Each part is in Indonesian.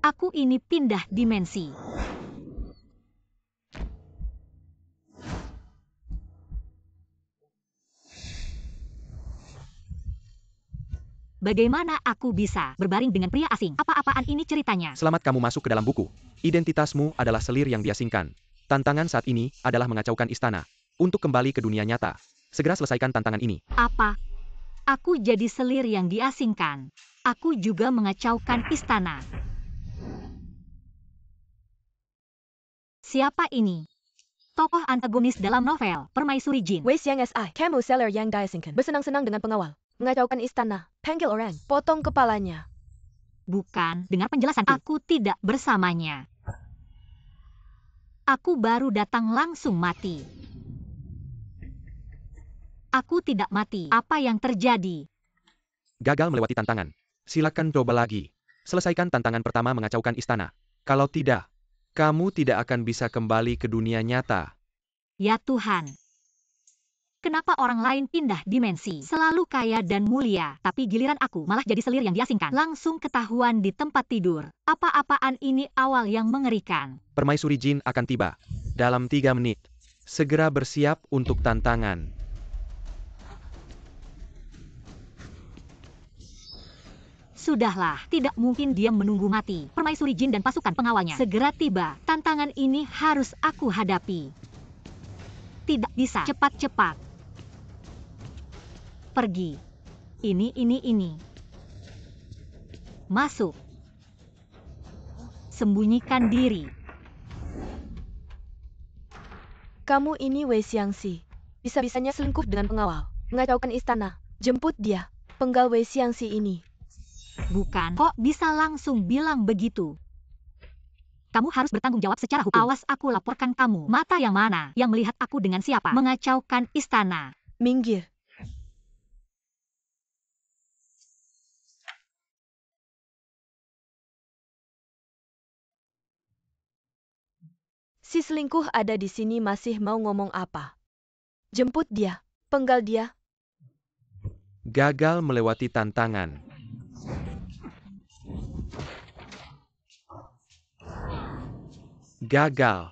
Aku ini pindah dimensi. Bagaimana aku bisa berbaring dengan pria asing? Apa-apaan ini ceritanya? Selamat kamu masuk ke dalam buku. Identitasmu adalah selir yang diasingkan. Tantangan saat ini adalah mengacaukan istana. Untuk kembali ke dunia nyata. Segera selesaikan tantangan ini. Apa? Aku jadi selir yang diasingkan. Aku juga mengacaukan istana. Siapa ini? Tokoh antagonis dalam novel Permaisuri Jin. Wei Xiang SI, kamu seller yang diasingkan. Bersenang-senang dengan pengawal. Mengacaukan istana. Panggil orang. Potong kepalanya. Bukan, dengar penjelasan. Aku tidak bersamanya. Aku baru datang langsung mati. Aku tidak mati. Apa yang terjadi? Gagal melewati tantangan. Silakan coba lagi. Selesaikan tantangan pertama mengacaukan istana. Kalau tidak, kamu tidak akan bisa kembali ke dunia nyata. Ya Tuhan. Kenapa orang lain pindah dimensi? Selalu kaya dan mulia, tapi giliran aku malah jadi selir yang diasingkan. Langsung ketahuan di tempat tidur. Apa-apaan ini awal yang mengerikan. Permaisuri Jin akan tiba. Dalam 3 menit. Segera bersiap untuk tantangan. Sudahlah, tidak mungkin dia menunggu mati. Permaisuri Jin dan pasukan pengawalnya segera tiba. Tantangan ini harus aku hadapi. Tidak bisa cepat-cepat. Pergi. Ini. Masuk. Sembunyikan diri. Kamu ini Wei Xiangxi. Bisa-bisanya selingkuh dengan pengawal. Mengacaukan istana. Jemput dia. Penggal Wei Xiangxi ini. Bukan, kok bisa langsung bilang begitu? Kamu harus bertanggung jawab secara hukum. Awas aku laporkan kamu. Mata yang mana yang melihat aku dengan siapa? Mengacaukan istana. Minggir. Si selingkuh ada di sini masih mau ngomong apa? Jemput dia. Penggal dia. Gagal melewati tantangan. Gagal.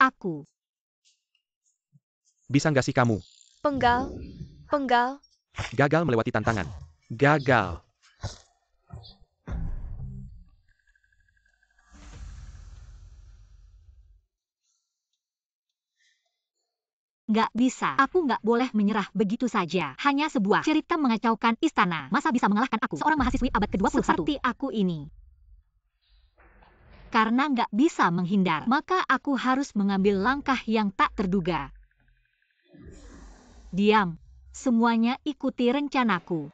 Aku. Bisa nggak sih kamu? Penggal. Penggal. Gagal melewati tantangan. Gagal. Nggak bisa. Aku nggak boleh menyerah begitu saja. Hanya sebuah cerita mengacaukan istana. Masa bisa mengalahkan aku, seorang mahasiswi abad ke-21? Seperti aku ini. Karena nggak bisa menghindar, maka aku harus mengambil langkah yang tak terduga. Diam. Semuanya ikuti rencanaku.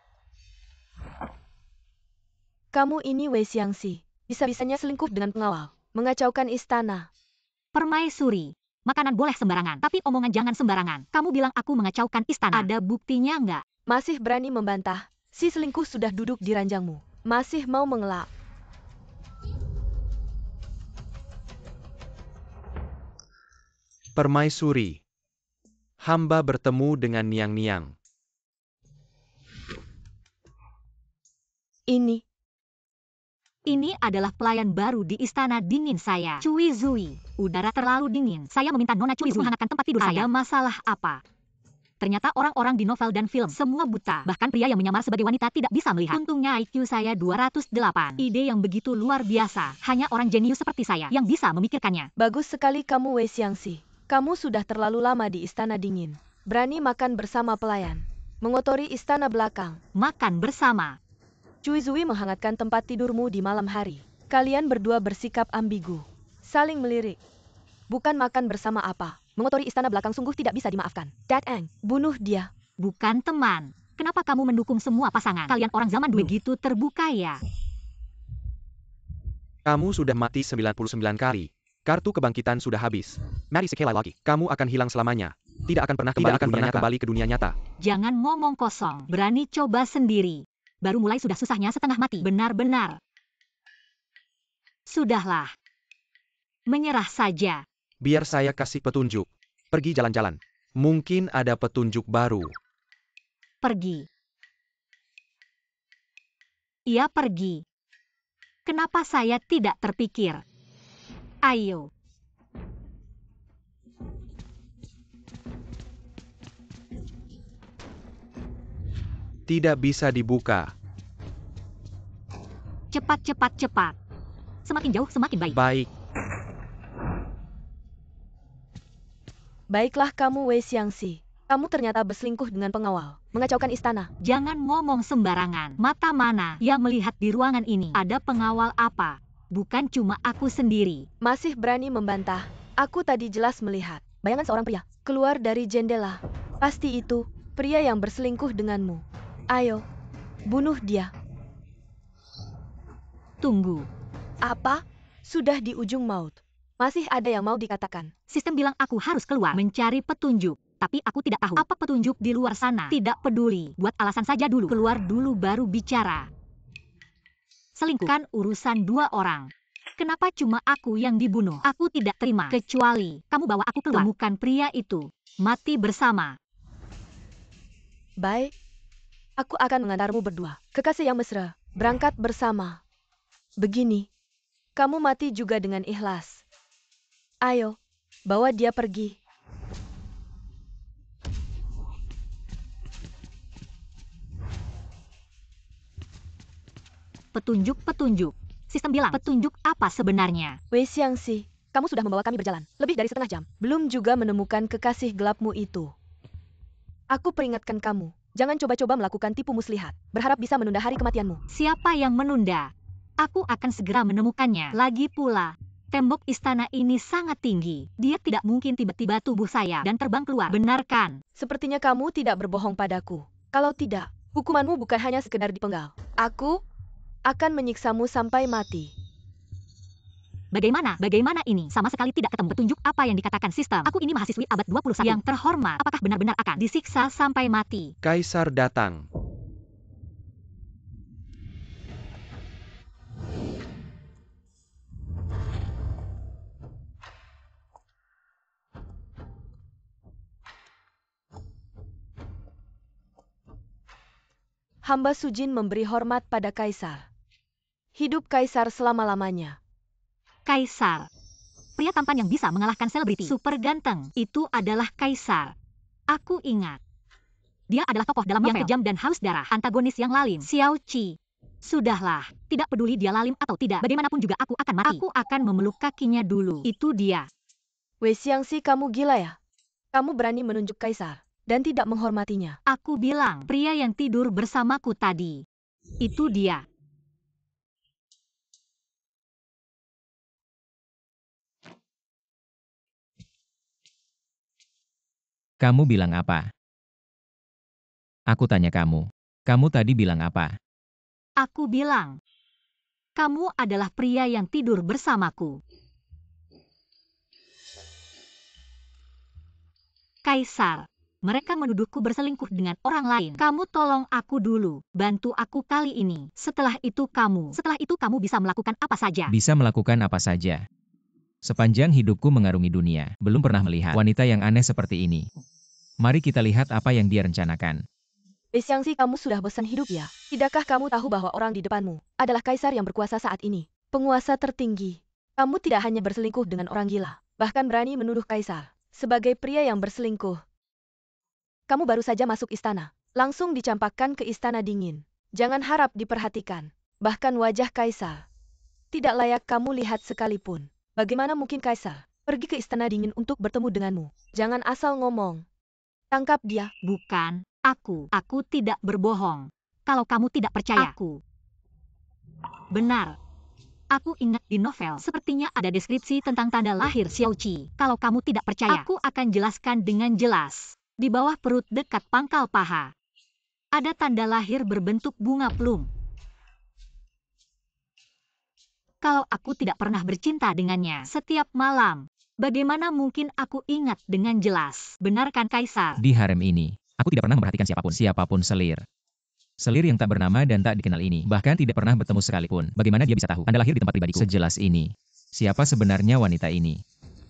Kamu ini Wei Xiangxi. Bisa-bisanya selingkuh dengan pengawal. Mengacaukan istana. Permaisuri. Makanan boleh sembarangan, tapi omongan jangan sembarangan. Kamu bilang aku mengacaukan istana. Ada buktinya nggak? Masih berani membantah. Si selingkuh sudah duduk di ranjangmu. Masih mau mengelak. Permaisuri. Hamba bertemu dengan Niang-Niang. Ini adalah pelayan baru di istana dingin saya. Cui Zui. Udara terlalu dingin. Saya meminta Nona Cui Zui menghangatkan tempat tidur saya. Ada masalah apa? Ternyata orang-orang di novel dan film semua buta. Bahkan pria yang menyamar sebagai wanita tidak bisa melihat. Untungnya IQ saya 208. Ide yang begitu luar biasa. Hanya orang jenius seperti saya yang bisa memikirkannya. Bagus sekali kamu Wei Xiangxi. Kamu sudah terlalu lama di istana dingin. Berani makan bersama pelayan. Mengotori istana belakang. Makan bersama. Cui Zui menghangatkan tempat tidurmu di malam hari. Kalian berdua bersikap ambigu. Saling melirik. Bukan makan bersama apa. Mengotori istana belakang sungguh tidak bisa dimaafkan. Dat Eng, bunuh dia. Bukan teman. Kenapa kamu mendukung semua pasangan? Kalian orang zaman dulu begitu terbuka ya? Kamu sudah mati 99 kali. Kartu kebangkitan sudah habis. Mari sekali lagi. Kamu akan hilang selamanya. Tidak akan pernah kembali ke dunia nyata. Jangan ngomong kosong. Berani coba sendiri. Baru mulai sudah susahnya setengah mati. Benar-benar. Sudahlah. Menyerah saja. Biar saya kasih petunjuk. Pergi jalan-jalan. Mungkin ada petunjuk baru. Pergi. Ia pergi. Kenapa saya tidak terpikir? Ayo. Tidak bisa dibuka. Cepat, cepat, cepat. Semakin jauh, semakin baik. Baik. Baiklah kamu Wei Xiangxi. Kamu ternyata berselingkuh dengan pengawal, mengacaukan istana. Jangan ngomong sembarangan. Mata mana yang melihat di ruangan ini? Ada pengawal apa? Bukan cuma aku sendiri. Masih berani membantah. Aku tadi jelas melihat bayangan seorang pria keluar dari jendela. Pasti itu pria yang berselingkuh denganmu. Ayo, bunuh dia. Tunggu. Apa? Sudah di ujung maut. Masih ada yang mau dikatakan. Sistem bilang aku harus keluar mencari petunjuk. Tapi aku tidak tahu apa petunjuk di luar sana. Tidak peduli. Buat alasan saja dulu. Keluar dulu baru bicara. Selingkuh kan urusan dua orang. Kenapa cuma aku yang dibunuh? Aku tidak terima. Kecuali kamu bawa aku keluar. Temukan pria itu. Mati bersama. Baik. Aku akan mengantarmu berdua. Kekasih yang mesra. Berangkat bersama. Begini. Kamu mati juga dengan ikhlas. Ayo. Bawa dia pergi. Petunjuk-petunjuk. Sistem bilang petunjuk apa sebenarnya? Wei Xiangxi, kamu sudah membawa kami berjalan lebih dari setengah jam. Belum juga menemukan kekasih gelapmu itu. Aku peringatkan kamu, jangan coba-coba melakukan tipu muslihat. Berharap bisa menunda hari kematianmu. Siapa yang menunda? Aku akan segera menemukannya. Lagi pula, tembok istana ini sangat tinggi. Dia tidak mungkin tiba-tiba tubuh saya dan terbang keluar. Benar kan? Sepertinya kamu tidak berbohong padaku. Kalau tidak, hukumanmu bukan hanya sekedar dipenggal. Aku akan menyiksamu sampai mati. Bagaimana? Bagaimana ini? Sama sekali tidak ketemu petunjuk apa yang dikatakan sistem. Aku ini mahasiswi abad 21 yang terhormat. Apakah benar-benar akan disiksa sampai mati? Kaisar datang. Hamba Sujin memberi hormat pada Kaisar. Hidup Kaisar selama-lamanya. Kaisar. Pria tampan yang bisa mengalahkan selebriti. Super ganteng. Itu adalah Kaisar. Aku ingat. Dia adalah tokoh dalam novel yang kejam dan haus darah. Antagonis yang lalim. Xiao Qi. Sudahlah. Tidak peduli dia lalim atau tidak. Bagaimanapun juga aku akan mati. Aku akan memeluk kakinya dulu. Itu dia. Wei Xiangxi, kamu gila ya? Kamu berani menunjuk Kaisar dan tidak menghormatinya. Aku bilang, pria yang tidur bersamaku tadi. Itu dia. Kamu bilang apa? Aku tanya kamu. Kamu tadi bilang apa? Aku bilang, kamu adalah pria yang tidur bersamaku. Kaisar, mereka menuduhku berselingkuh dengan orang lain. Kamu tolong aku dulu, bantu aku kali ini. Setelah itu kamu bisa melakukan apa saja. Bisa melakukan apa saja. Sepanjang hidupku mengarungi dunia, belum pernah melihat wanita yang aneh seperti ini. Mari kita lihat apa yang dia rencanakan. Wei Xiangxi, kamu sudah bosan hidup ya? Tidakkah kamu tahu bahwa orang di depanmu adalah Kaisar yang berkuasa saat ini? Penguasa tertinggi. Kamu tidak hanya berselingkuh dengan orang gila, bahkan berani menuduh Kaisar sebagai pria yang berselingkuh. Kamu baru saja masuk istana, langsung dicampakkan ke istana dingin. Jangan harap diperhatikan. Bahkan wajah Kaisar tidak layak kamu lihat sekalipun. Bagaimana mungkin Kaisar pergi ke istana dingin untuk bertemu denganmu? Jangan asal ngomong. Tangkap dia. Bukan, aku tidak berbohong. Kalau kamu tidak percaya aku. Benar. Aku ingat di novel, sepertinya ada deskripsi tentang tanda lahir Xiao Qi. Kalau kamu tidak percaya, aku akan jelaskan dengan jelas. Di bawah perut dekat pangkal paha, ada tanda lahir berbentuk bunga plum. Kalau aku tidak pernah bercinta dengannya setiap malam, bagaimana mungkin aku ingat dengan jelas? Benar kan, Kaisar? Di harem ini, aku tidak pernah memperhatikan siapapun selir. Selir yang tak bernama dan tak dikenal ini, bahkan tidak pernah bertemu sekalipun. Bagaimana dia bisa tahu Anda lahir di tempat pribadiku? Sejelas ini. Siapa sebenarnya wanita ini?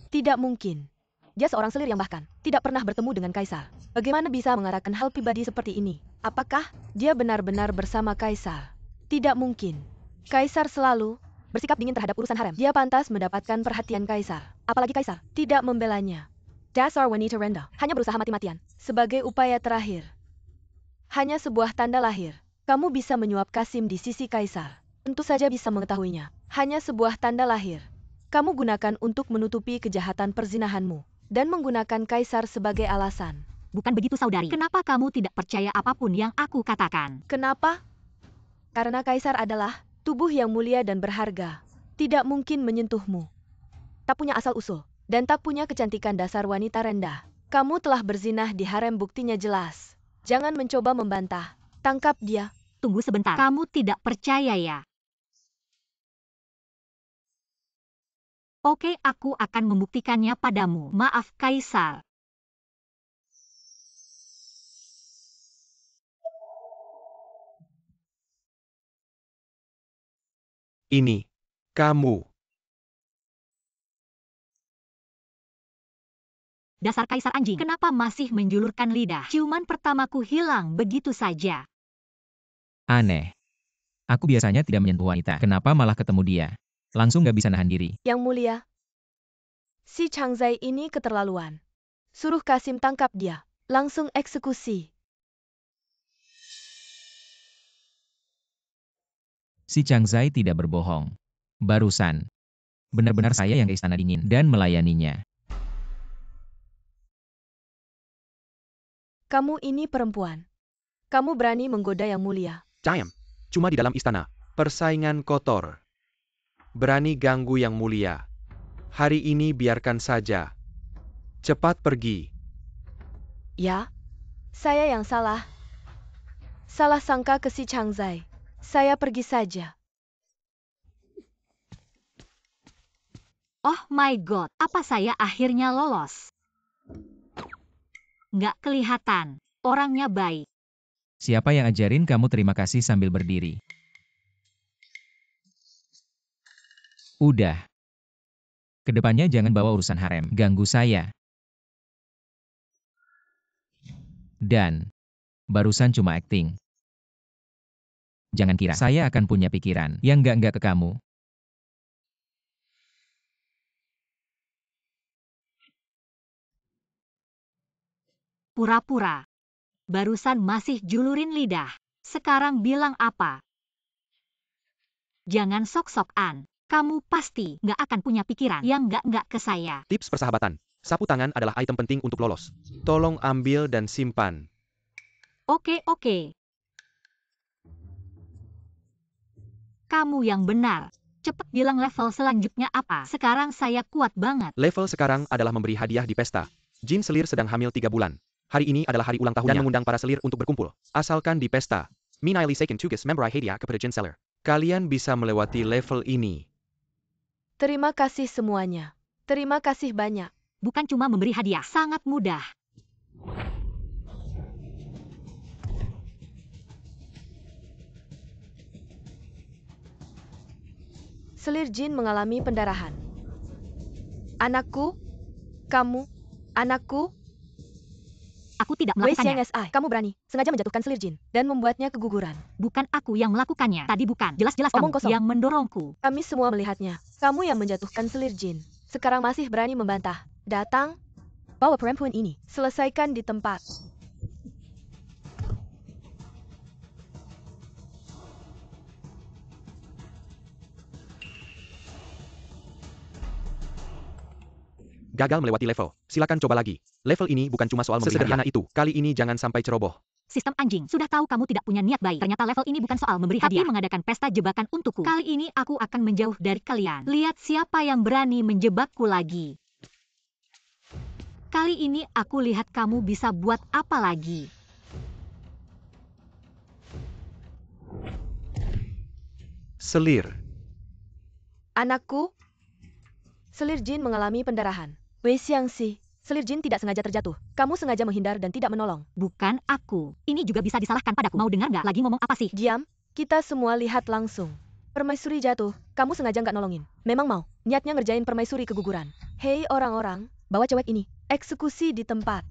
Tidak mungkin. Dia seorang selir yang bahkan tidak pernah bertemu dengan kaisar. Bagaimana bisa mengatakan hal pribadi seperti ini? Apakah dia benar-benar bersama kaisar? Tidak mungkin. Kaisar selalu bersikap dingin terhadap urusan harem. Dia pantas mendapatkan perhatian kaisar. Apalagi kaisar tidak membelanya. Dasar wanita rendah. Hanya berusaha mati-matian. Sebagai upaya terakhir. Hanya sebuah tanda lahir. Kamu bisa menyuap Kasim di sisi kaisar. Tentu saja bisa mengetahuinya. Hanya sebuah tanda lahir. Kamu gunakan untuk menutupi kejahatan perzinahanmu. Dan menggunakan kaisar sebagai alasan. Bukan begitu saudari. Kenapa kamu tidak percaya apapun yang aku katakan? Kenapa? Karena kaisar adalah tubuh yang mulia dan berharga. Tidak mungkin menyentuhmu. Tak punya asal-usul. Dan tak punya kecantikan dasar wanita rendah. Kamu telah berzinah di harem, buktinya jelas. Jangan mencoba membantah. Tangkap dia. Tunggu sebentar. Kamu tidak percaya ya? Oke, aku akan membuktikannya padamu. Maaf, Kaisar. Ini. Kamu. Dasar kaisar anjing. Kenapa masih menjulurkan lidah? Ciuman pertamaku hilang begitu saja. Aneh. Aku biasanya tidak menyentuh wanita. Kenapa malah ketemu dia? Langsung gak bisa nahan diri. Yang mulia. Si Changzai ini keterlaluan. Suruh Kasim tangkap dia. Langsung eksekusi. Si Changzai tidak berbohong. Barusan. Benar-benar saya yang ke istana dingin dan melayaninya. Kamu ini perempuan. Kamu berani menggoda yang mulia. Diam. Cuma di dalam istana. Persaingan kotor. Berani ganggu yang mulia. Hari ini biarkan saja. Cepat pergi. Ya, saya yang salah. Salah sangka ke si Changzai. Saya pergi saja. Oh my god, apa saya akhirnya lolos? Nggak kelihatan. Orangnya baik. Siapa yang ajarin kamu terima kasih sambil berdiri? Udah. Kedepannya jangan bawa urusan harem. Ganggu saya. Dan. Barusan cuma acting. Jangan kira saya akan punya pikiran yang enggak ke kamu. Pura-pura. Barusan masih julurin lidah. Sekarang bilang apa? Jangan sok-sokan. Kamu pasti nggak akan punya pikiran yang nggak ke saya. Tips persahabatan. Sapu tangan adalah item penting untuk lolos. Tolong ambil dan simpan. Oke. Kamu yang benar. Cepet bilang level selanjutnya apa. Sekarang saya kuat banget. Level sekarang adalah memberi hadiah di pesta. Jin selir sedang hamil 3 bulan. Hari ini adalah hari ulang tahunnya dan mengundang para selir untuk berkumpul. Asalkan di pesta. Minaili Seiken Tugas memberi hadiah kepada Jin selir. Kalian bisa melewati level ini. Terima kasih semuanya. Terima kasih banyak. Bukan cuma memberi hadiah, sangat mudah. Selir Jin mengalami pendarahan. Anakku, kamu, anakku. Aku tidak Wei melakukannya. Xiang Si, kamu berani sengaja menjatuhkan selir Jin dan membuatnya keguguran. Bukan aku yang melakukannya. Tadi bukan. Jelas-jelas Omong kamu kosong. yang mendorongku. Kami semua melihatnya. Kamu yang menjatuhkan selir Jin. Sekarang masih berani membantah. Datang, bawa perempuan ini. Selesaikan di tempat. Gagal melewati level. Silakan coba lagi. Level ini bukan cuma soal memberi hadiah. Sesederhana itu. Kali ini jangan sampai ceroboh. Sistem anjing, sudah tahu kamu tidak punya niat baik. Ternyata level ini bukan soal memberi hadiah, tapi mengadakan pesta jebakan untukku. Kali ini aku akan menjauh dari kalian. Lihat siapa yang berani menjebakku lagi. Kali ini aku lihat kamu bisa buat apa lagi. Selir. Anakku. Selir Jin mengalami pendarahan. Wei Xiang Si, Selir jin tidak sengaja terjatuh. Kamu sengaja menghindar dan tidak menolong. Bukan aku. Ini juga bisa disalahkan padaku. Mau dengar nggak lagi ngomong apa sih? Diam, kita semua lihat langsung. Permaisuri jatuh, kamu sengaja nggak nolongin. Memang mau, niatnya ngerjain permaisuri keguguran. Hei orang-orang, bawa cewek ini. Eksekusi di tempat.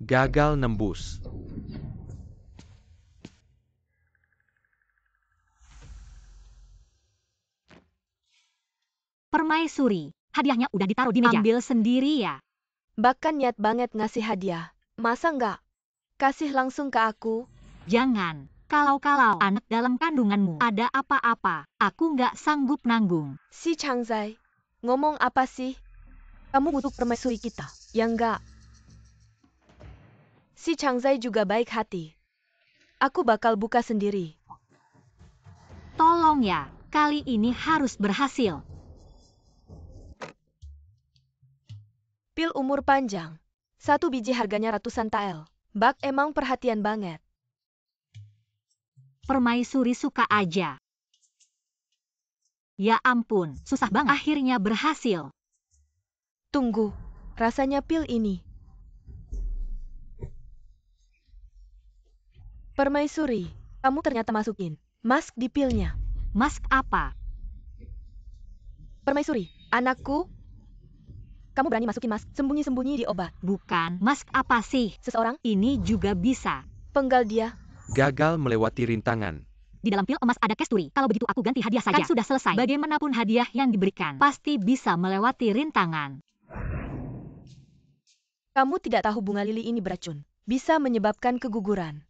Gagal nembus. Permaisuri, hadiahnya udah ditaruh di meja. Ambil sendiri ya. Bahkan niat banget ngasih hadiah. Masa nggak? Kasih langsung ke aku. Jangan. Kalau anak dalam kandunganmu ada apa-apa, aku nggak sanggup nanggung. Si Changzai, ngomong apa sih? Kamu butuh permaisuri kita, ya nggak? Si Changzai juga baik hati. Aku bakal buka sendiri. Tolong ya, kali ini harus berhasil. Pil umur panjang. 1 biji harganya ratusan tael. Bak emang perhatian banget. Permaisuri suka aja. Ya ampun, susah banget. Akhirnya berhasil. Tunggu, rasanya pil ini. Permaisuri, kamu ternyata masukin mask di pilnya. Mask apa? Permaisuri, anakku. Kamu berani masukin mask sembunyi-sembunyi di obat. Bukan, mask apa sih? Seseorang, Ini juga bisa. penggal dia. Gagal melewati rintangan. Di dalam pil emas ada kesturi. Kalau begitu aku ganti hadiah saja. Kan sudah selesai. Bagaimanapun hadiah yang diberikan, pasti bisa melewati rintangan. Kamu tidak tahu bunga lili ini beracun. Bisa menyebabkan keguguran.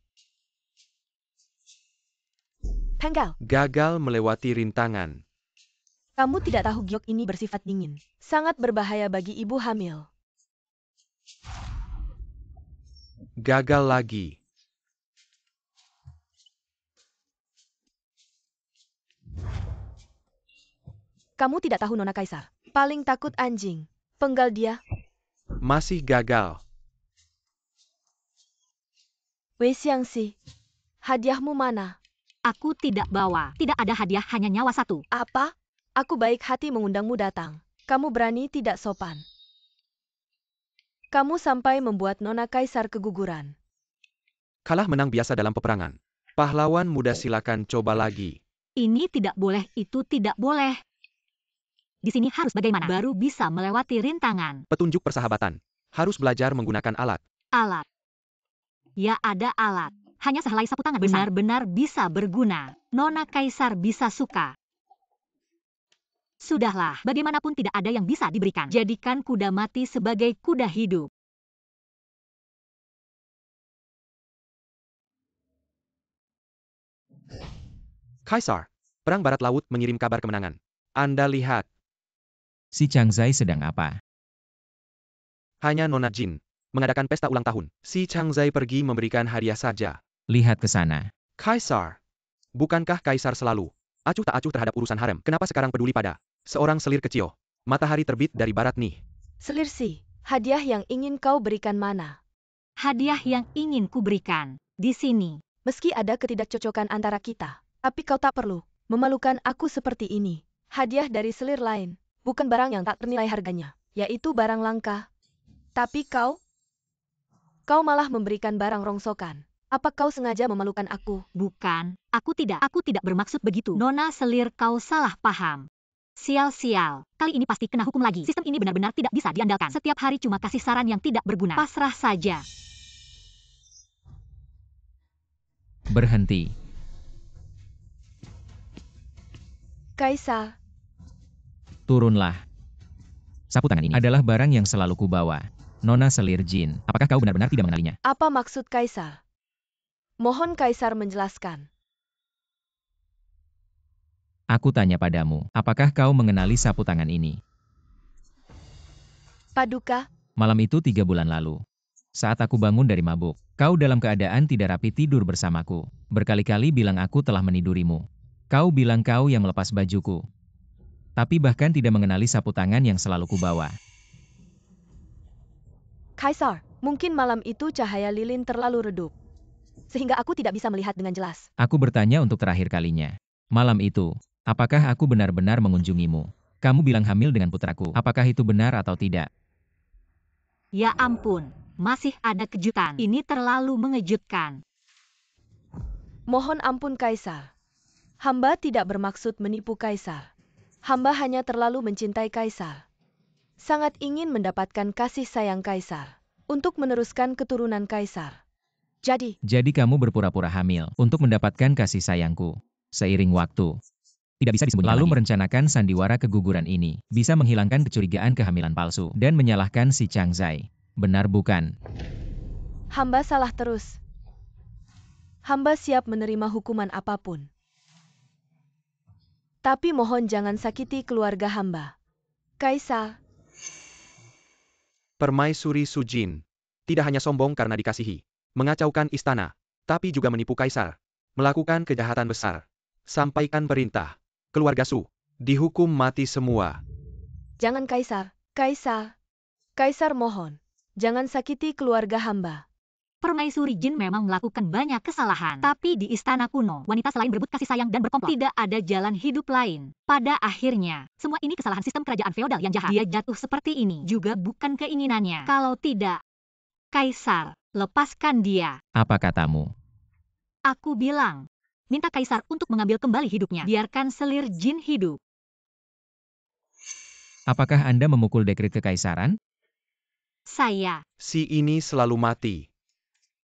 Penggal. Gagal melewati rintangan. Kamu tidak tahu giok ini bersifat dingin. Sangat berbahaya bagi ibu hamil. Gagal lagi. Kamu tidak tahu Nona Kaisar. Paling takut anjing. Penggal dia. Masih gagal. Wei Xiangxi. Hadiahmu mana? Aku tidak bawa. Tidak ada hadiah, hanya nyawa satu. Apa? Aku baik hati mengundangmu datang. Kamu berani tidak sopan. Kamu sampai membuat Nona Kaisar keguguran. Kalah menang biasa dalam peperangan. Pahlawan muda, silakan coba lagi. Ini tidak boleh, itu tidak boleh. Di sini harus bagaimana? Baru bisa melewati rintangan. Petunjuk persahabatan. Harus belajar menggunakan alat. Alat. Ya ada alat. Hanya sehelai sapu tangan benar-benar bisa berguna. Nona Kaisar bisa suka. Sudahlah, bagaimanapun tidak ada yang bisa diberikan. Jadikan kuda mati sebagai kuda hidup. Kaisar. Perang Barat Laut mengirim kabar kemenangan. Anda lihat. Si Changzai sedang apa? Hanya Nona Jin. Mengadakan pesta ulang tahun. Si Changzai pergi memberikan hadiah saja. Lihat ke sana. Kaisar. Bukankah Kaisar selalu acuh tak acuh terhadap urusan harem? Kenapa sekarang peduli pada seorang selir kecil? Matahari terbit dari barat nih. Selir si, hadiah yang ingin kau berikan mana? Hadiah yang ingin kuberikan. Di sini. Meski ada ketidakcocokan antara kita, tapi kau tak perlu memalukan aku seperti ini. Hadiah dari selir lain, bukan barang yang tak ternilai harganya, yaitu barang langka. Tapi kau malah memberikan barang rongsokan. Apa kau sengaja memalukan aku? Bukan, aku tidak bermaksud begitu. Nona selir, kau salah paham. Sial-sial, kali ini pasti kena hukum lagi. Sistem ini benar-benar tidak bisa diandalkan. Setiap hari cuma kasih saran yang tidak berguna. Pasrah saja. Berhenti. Kaisar, Turunlah. Sapu tangan ini adalah barang yang selalu kubawa. Nona selir jin. Apakah kau benar-benar tidak mengenalinya? apa maksud Kaisar? Mohon Kaisar menjelaskan. Aku tanya padamu, apakah kau mengenali sapu tangan ini? Paduka, Malam itu 3 bulan lalu. Saat aku bangun dari mabuk, kau dalam keadaan tidak rapi tidur bersamaku. Berkali-kali bilang aku telah menidurimu. Kau bilang kau yang melepas bajuku. Tapi bahkan tidak mengenali sapu tangan yang selalu kubawa. Kaisar, mungkin malam itu cahaya lilin terlalu redup, sehingga aku tidak bisa melihat dengan jelas. Aku bertanya untuk terakhir kalinya. Malam itu, apakah aku benar-benar mengunjungimu? Kamu bilang hamil dengan putraku. Apakah itu benar atau tidak? Ya ampun, masih ada kejutan. Ini terlalu mengejutkan. Mohon ampun Kaisar. Hamba tidak bermaksud menipu Kaisar. Hamba hanya terlalu mencintai Kaisar. Sangat ingin mendapatkan kasih sayang Kaisar. Untuk meneruskan keturunan Kaisar. Jadi kamu berpura-pura hamil untuk mendapatkan kasih sayangku. Seiring waktu. Tidak bisa disembunyikan lalu merencanakan sandiwara keguguran ini. Bisa menghilangkan kecurigaan kehamilan palsu. Dan menyalahkan si Chang Zai. Benar bukan? Hamba salah terus. Hamba siap menerima hukuman apapun. Tapi mohon jangan sakiti keluarga hamba. Kaisar. Permaisuri Su Jin. Tidak hanya sombong karena dikasihi. Mengacaukan istana. Tapi juga menipu kaisar. Melakukan kejahatan besar. Sampaikan perintah. Keluarga Su. Dihukum mati semua. Jangan Kaisar. Kaisar. Kaisar mohon. Jangan sakiti keluarga hamba. Permaisuri Jin memang melakukan banyak kesalahan. Tapi di istana kuno, wanita selain berebut kasih sayang dan berkomplot, tidak ada jalan hidup lain. Pada akhirnya, semua ini kesalahan sistem kerajaan feodal yang jahat. Dia jatuh seperti ini juga bukan keinginannya. Kalau tidak, Kaisar, lepaskan dia. Apa katamu? Aku bilang, minta Kaisar untuk mengambil kembali hidupnya. Biarkan selir Jin hidup. Apakah Anda memukul dekret kekaisaran? Saya. Si ini selalu mati.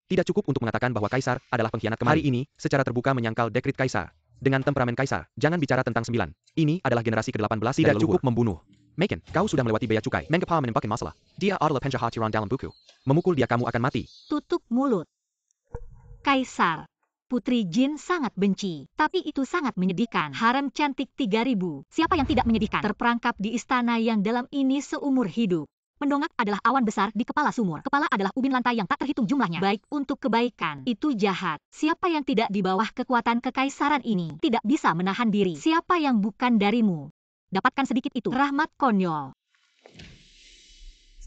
Tidak cukup untuk mengatakan bahwa kaisar adalah pengkhianat kemari. Hari ini, secara terbuka menyangkal dekret kaisar. Dengan temperamen kaisar, jangan bicara tentang 9. Ini adalah generasi ke-18 tidak cukup membunuh. Megan, kau sudah melewati bea cukai. Mengapa menembakkan masalah? Dia adalah penjahat tiran dalam buku. Memukul dia kamu akan mati. Tutup mulut. Kaisar. Putri Jin sangat benci. Tapi itu sangat menyedihkan. Harem cantik 3000. Siapa yang tidak menyedihkan? Terperangkap di istana yang dalam ini seumur hidup. Mendongak adalah awan besar di kepala sumur. Kepala adalah ubin lantai yang tak terhitung jumlahnya. Baik untuk kebaikan. Itu jahat. Siapa yang tidak di bawah kekuatan kekaisaran ini tidak bisa menahan diri. Siapa yang bukan darimu? Dapatkan sedikit itu. Rahmat konyol.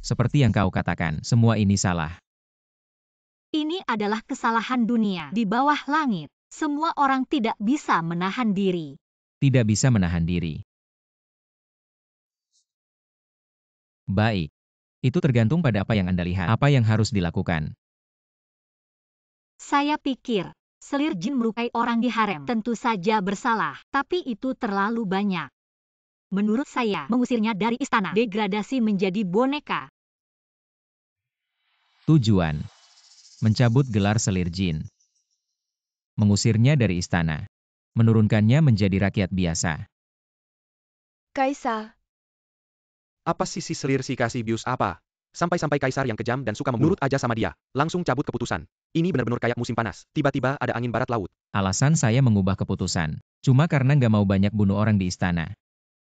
Seperti yang kau katakan, semua ini salah. Ini adalah kesalahan dunia. Di bawah langit, semua orang tidak bisa menahan diri. Tidak bisa menahan diri. Baik. Itu tergantung pada apa yang Anda lihat. Apa yang harus dilakukan? Saya pikir, selir Jin melukai orang di harem tentu saja bersalah. Tapi itu terlalu banyak. Menurut saya, mengusirnya dari istana. Degradasi menjadi boneka. Tujuan. Mencabut gelar selir Jin. Mengusirnya dari istana. Menurunkannya menjadi rakyat biasa. Kaisar. Apa si selir si kasih bius apa? Sampai-sampai kaisar yang kejam dan suka membunuh. Nurut aja sama dia. Langsung cabut keputusan. Ini benar-benar kayak musim panas. Tiba-tiba ada angin barat laut. Alasan saya mengubah keputusan. Cuma karena nggak mau banyak bunuh orang di istana.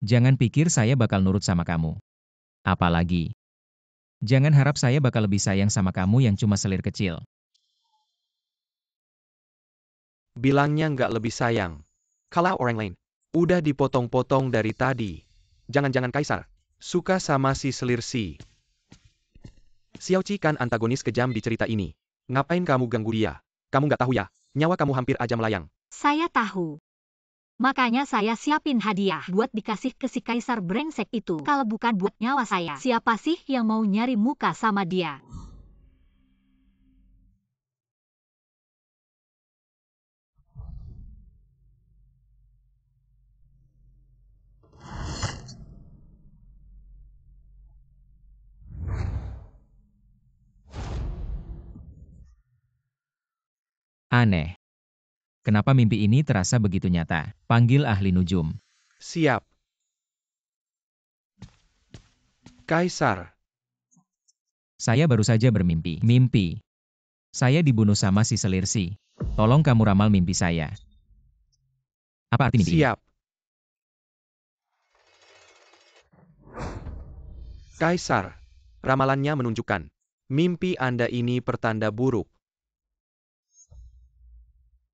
Jangan pikir saya bakal nurut sama kamu. Apalagi. Jangan harap saya bakal lebih sayang sama kamu yang cuma selir kecil. Bilangnya nggak lebih sayang. Kalau orang lain. Udah dipotong-potong dari tadi. Jangan-jangan kaisar. Suka sama si selir si. Xiaoqi kan antagonis kejam di cerita ini. Ngapain kamu ganggu dia? Kamu nggak tahu ya? Nyawa kamu hampir aja melayang. Saya tahu. Makanya saya siapin hadiah buat dikasih ke si kaisar brengsek itu. Kalau bukan buat nyawa saya, siapa sih yang mau nyari muka sama dia? Aneh. Kenapa mimpi ini terasa begitu nyata? Panggil ahli nujum. Siap. Kaisar. Saya baru saja bermimpi. Mimpi. Saya dibunuh sama si selir si. Tolong kamu ramal mimpi saya. Apa arti mimpi ini? Siap. Kaisar. Ramalannya menunjukkan. Mimpi Anda ini pertanda buruk.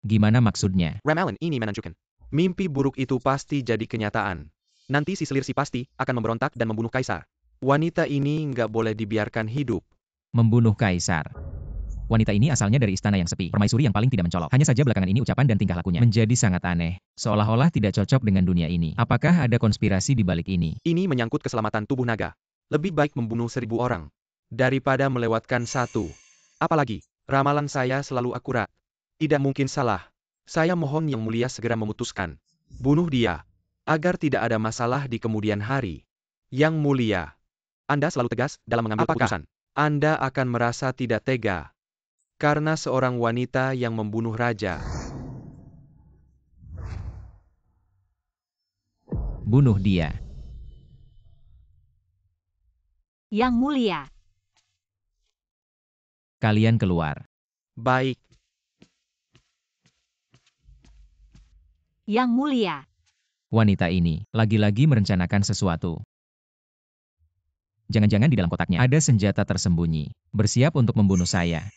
Gimana maksudnya? Ramalan ini menunjukkan. Mimpi buruk itu pasti jadi kenyataan. Nanti si selir si pasti akan memberontak dan membunuh kaisar. Wanita ini nggak boleh dibiarkan hidup. Membunuh kaisar. Wanita ini asalnya dari istana yang sepi, permaisuri yang paling tidak mencolok. Hanya saja belakangan ini ucapan dan tingkah lakunya menjadi sangat aneh, seolah-olah tidak cocok dengan dunia ini. Apakah ada konspirasi di balik ini? Ini menyangkut keselamatan tubuh naga. Lebih baik membunuh 1000 orang daripada melewatkan satu. Apalagi, ramalan saya selalu akurat. Tidak mungkin salah. Saya mohon Yang Mulia segera memutuskan. Bunuh dia, agar tidak ada masalah di kemudian hari. Yang Mulia, Anda selalu tegas dalam mengambil keputusan. Anda akan merasa tidak tega karena seorang wanita yang membunuh raja. Bunuh dia. Yang Mulia. Kalian keluar. Baik. Yang Mulia. Wanita ini lagi-lagi merencanakan sesuatu. Jangan-jangan di dalam kotaknya ada senjata tersembunyi, bersiap untuk membunuh saya.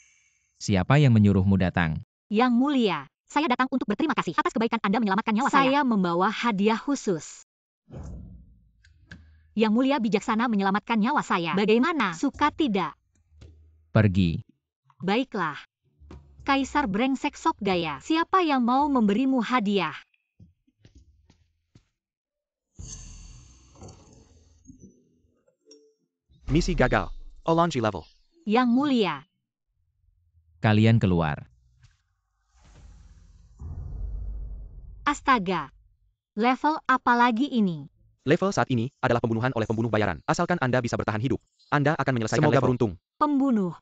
Siapa yang menyuruhmu datang? Yang Mulia, saya datang untuk berterima kasih atas kebaikan Anda menyelamatkan nyawa saya. Saya membawa hadiah khusus. Yang Mulia bijaksana menyelamatkan nyawa saya. Bagaimana? Suka tidak? Pergi. Baiklah. Kaisar brengsek sok gaya. Siapa yang mau memberimu hadiah? Misi gagal. Olanji level. Yang Mulia. Kalian keluar. Astaga. Level apa lagi ini? Level saat ini adalah pembunuhan oleh pembunuh bayaran. Asalkan Anda bisa bertahan hidup, Anda akan menyelesaikan Semoga level. Beruntung. Pembunuh.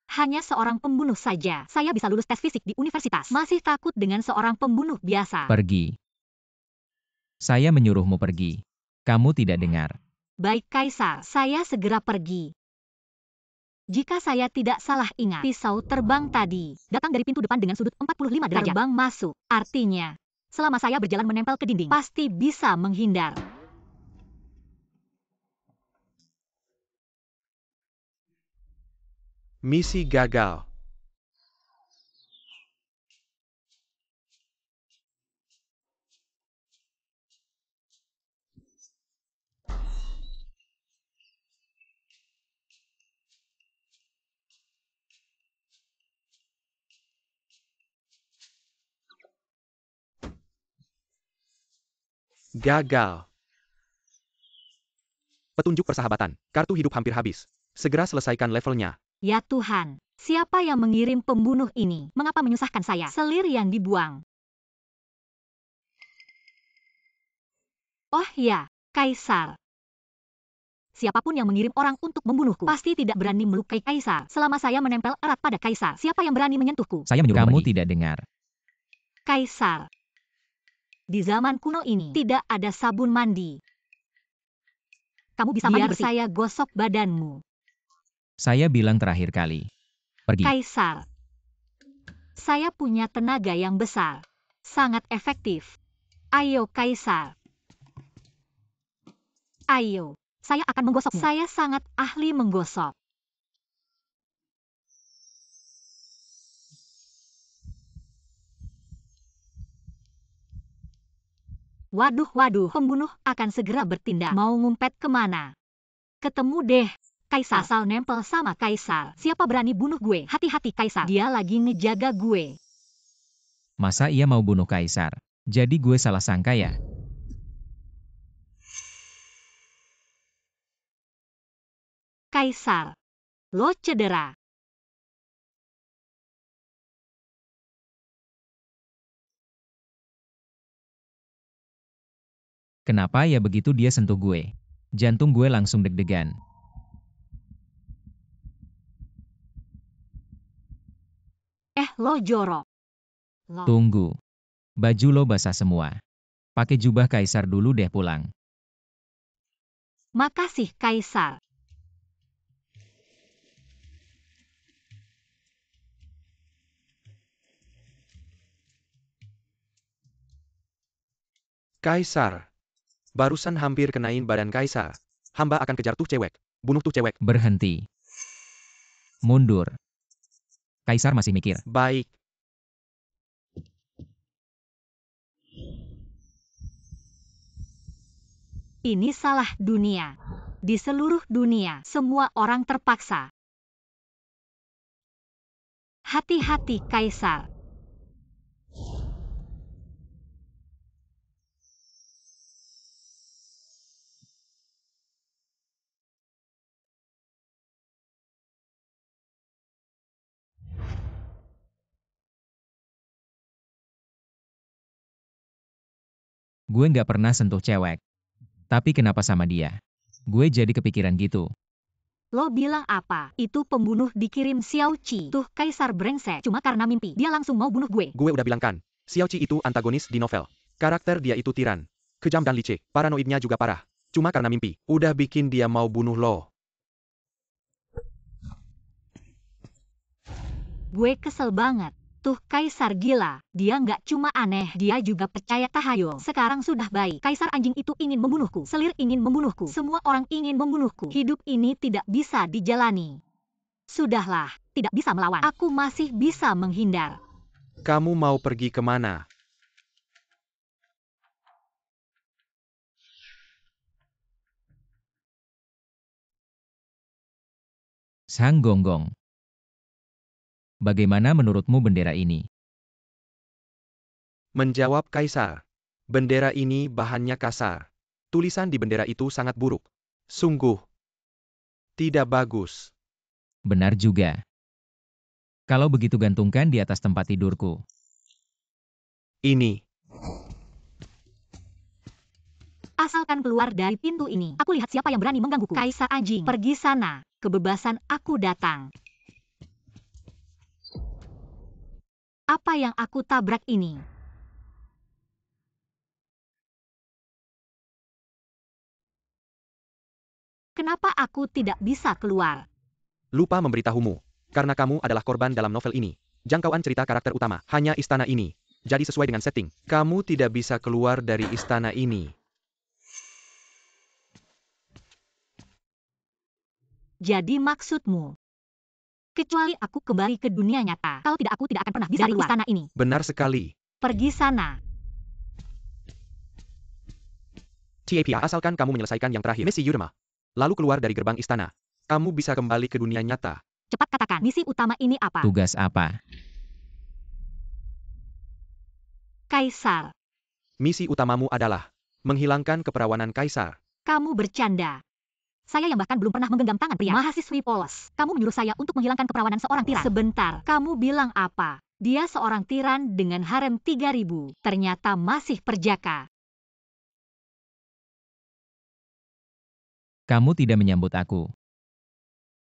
Hanya seorang pembunuh saja. Saya bisa lulus tes fisik di universitas. Masih takut dengan seorang pembunuh biasa. Pergi. Saya menyuruhmu pergi. Kamu tidak dengar. Baik Kaisar, saya segera pergi. Jika saya tidak salah ingat, pisau terbang tadi datang dari pintu depan dengan sudut 45 derajat. Terbang masuk, artinya, selama saya berjalan menempel ke dinding, pasti bisa menghindar. Misi gagal. Gagal. Petunjuk persahabatan. Kartu hidup hampir habis. Segera selesaikan levelnya. Ya Tuhan, siapa yang mengirim pembunuh ini? Mengapa menyusahkan saya? Selir yang dibuang. Oh ya, Kaisar. Siapapun yang mengirim orang untuk membunuhku, pasti tidak berani melukai Kaisar. Selama saya menempel erat pada Kaisar, siapa yang berani menyentuhku? Saya menyuruhmu pergi. Kamu tidak dengar. Kaisar. Di zaman kuno ini, tidak ada sabun mandi. Kamu bisa mandi bersih. Saya gosok badanmu. Saya bilang terakhir kali. Pergi. Kaisar. Saya punya tenaga yang besar. Sangat efektif. Ayo Kaisar. Ayo. Saya akan menggosokmu. Saya sangat ahli menggosok. Waduh, waduh, pembunuh akan segera bertindak. Mau ngumpet kemana? Ketemu deh, Kaisar. Asal nempel sama Kaisar. Siapa berani bunuh gue? Hati-hati Kaisar, dia lagi ngejaga gue. Masa ia mau bunuh Kaisar? Jadi gue salah sangka ya? Kaisar, lo cedera. Kenapa ya begitu dia sentuh gue? Jantung gue langsung deg-degan. Lo jorok. Tunggu. Baju lo basah semua. Pakai jubah Kaisar dulu deh pulang. Makasih Kaisar. Kaisar. Barusan hampir kenain badan Kaisar. Hamba akan kejar tuh cewek. Bunuh tuh cewek. Berhenti. Mundur. Kaisar masih mikir. Baik. Ini salah dunia. Di seluruh dunia, semua orang terpaksa Hati-hati, Kaisar. Gue nggak pernah sentuh cewek. Tapi kenapa sama dia? Gue jadi kepikiran gitu. Lo bilang apa? Itu pembunuh dikirim Xiao Qi. Tuh Kaisar brengsek. Cuma karena mimpi, dia langsung mau bunuh gue. Gue udah bilang kan, Xiao Qi itu antagonis di novel. Karakter dia itu tiran. Kejam dan licik, paranoidnya juga parah. Cuma karena mimpi, udah bikin dia mau bunuh lo. Gue kesel banget. Tuh Kaisar gila, dia nggak cuma aneh, dia juga percaya tahayul. Sekarang sudah baik, Kaisar anjing itu ingin membunuhku, Selir ingin membunuhku, semua orang ingin membunuhku. Hidup ini tidak bisa dijalani. Sudahlah, tidak bisa melawan. Aku masih bisa menghindar. Kamu mau pergi kemana? Sang Gonggong. Bagaimana menurutmu bendera ini? Menjawab Kaisar. Bendera ini bahannya kasar. Tulisan di bendera itu sangat buruk. Sungguh. Tidak bagus. Benar juga. Kalau begitu gantungkan di atas tempat tidurku. Ini. Asalkan keluar dari pintu ini, aku lihat siapa yang berani menggangguku. Kaisar anjing, pergi sana. Kebebasan aku datang. Apa yang aku tabrak ini? Kenapa aku tidak bisa keluar? Lupa memberitahumu. Karena kamu adalah korban dalam novel ini. Jangkauan cerita karakter utama hanya istana ini. Jadi sesuai dengan setting, kamu tidak bisa keluar dari istana ini. Jadi maksudmu? Kecuali aku kembali ke dunia nyata. Kalau tidak, aku tidak akan pernah bisa keluar istana ini. Benar sekali. Pergi sana. TAP, asalkan kamu menyelesaikan yang terakhir. Misi Yurima. Lalu keluar dari gerbang istana. Kamu bisa kembali ke dunia nyata. Cepat katakan, misi utama ini apa? Tugas apa? Kaisar. Misi utamamu adalah menghilangkan keperawanan Kaisar. Kamu bercanda. Saya yang bahkan belum pernah menggenggam tangan pria. Mahasiswi polos. Kamu menyuruh saya untuk menghilangkan keperawanan seorang tiran. Sebentar, kamu bilang apa? Dia seorang tiran dengan harem 3000. Ternyata masih perjaka. Kamu tidak menyambut aku.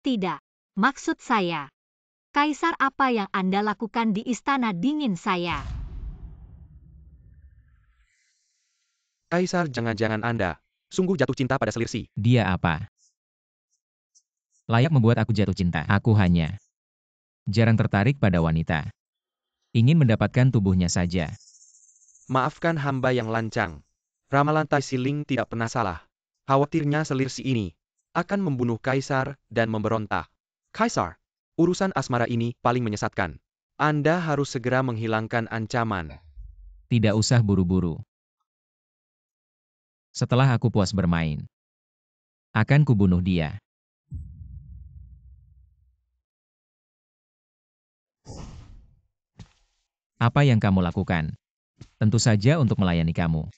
Tidak. Maksud saya, Kaisar, apa yang Anda lakukan di istana dingin saya? Kaisar, jangan-jangan Anda sungguh jatuh cinta pada Selir Si. Dia apa? Layak membuat aku jatuh cinta. Aku hanya jarang tertarik pada wanita. Ingin mendapatkan tubuhnya saja. Maafkan hamba yang lancang. Ramalan Tai Siling tidak pernah salah. Khawatirnya Selir Si ini akan membunuh Kaisar dan memberontak. Kaisar, urusan asmara ini paling menyesatkan. Anda harus segera menghilangkan ancaman. Tidak usah buru-buru. Setelah aku puas bermain, akan kubunuh dia. Apa yang kamu lakukan? Tentu saja untuk melayani kamu.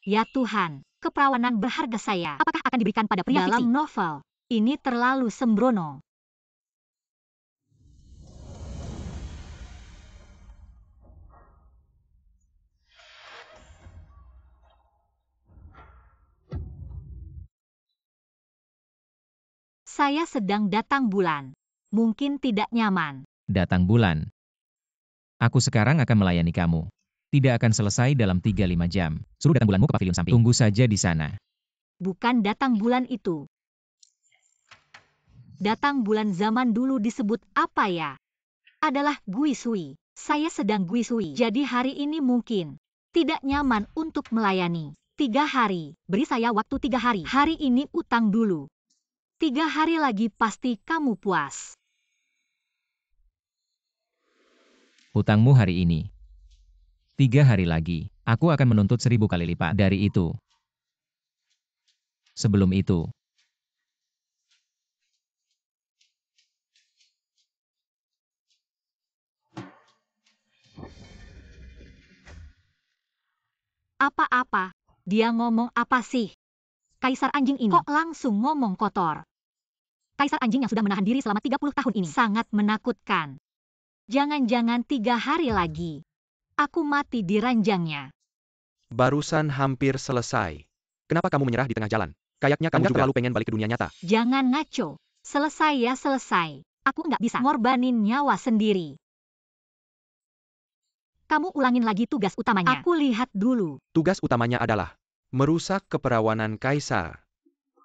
Ya Tuhan, keperawanan berharga saya. Apakah akan diberikan pada pria dalam novel? Ini terlalu sembrono. Saya sedang datang bulan. Mungkin tidak nyaman. Datang bulan. Aku sekarang akan melayani kamu. Tidak akan selesai dalam 3-5 jam. Suruh datang bulanmu ke pavilion samping. Tunggu saja di sana. Bukan datang bulan itu. Datang bulan zaman dulu disebut apa ya? Adalah Gui Sui. Saya sedang Gui Sui. Jadi hari ini mungkin tidak nyaman untuk melayani. 3 hari. Beri saya waktu 3 hari. Hari ini utang dulu. 3 hari lagi pasti kamu puas. Hutangmu hari ini. 3 hari lagi, aku akan menuntut 1000 kali lipat dari itu. Sebelum itu, Apa-apa? Dia ngomong apa sih? Kaisar anjing ini kok langsung ngomong kotor? Kaisar anjing yang sudah menahan diri selama 30 tahun ini sangat menakutkan. Jangan-jangan 3 hari lagi aku mati di ranjangnya. Barusan hampir selesai. Kenapa kamu menyerah di tengah jalan? Kayaknya kamu juga terlalu pengen balik ke dunia nyata. Jangan ngaco. Selesai ya selesai. Aku nggak bisa ngorbanin nyawa sendiri. Kamu ulangin lagi tugas utamanya. Aku lihat dulu. Tugas utamanya adalah merusak keperawanan Kaisar.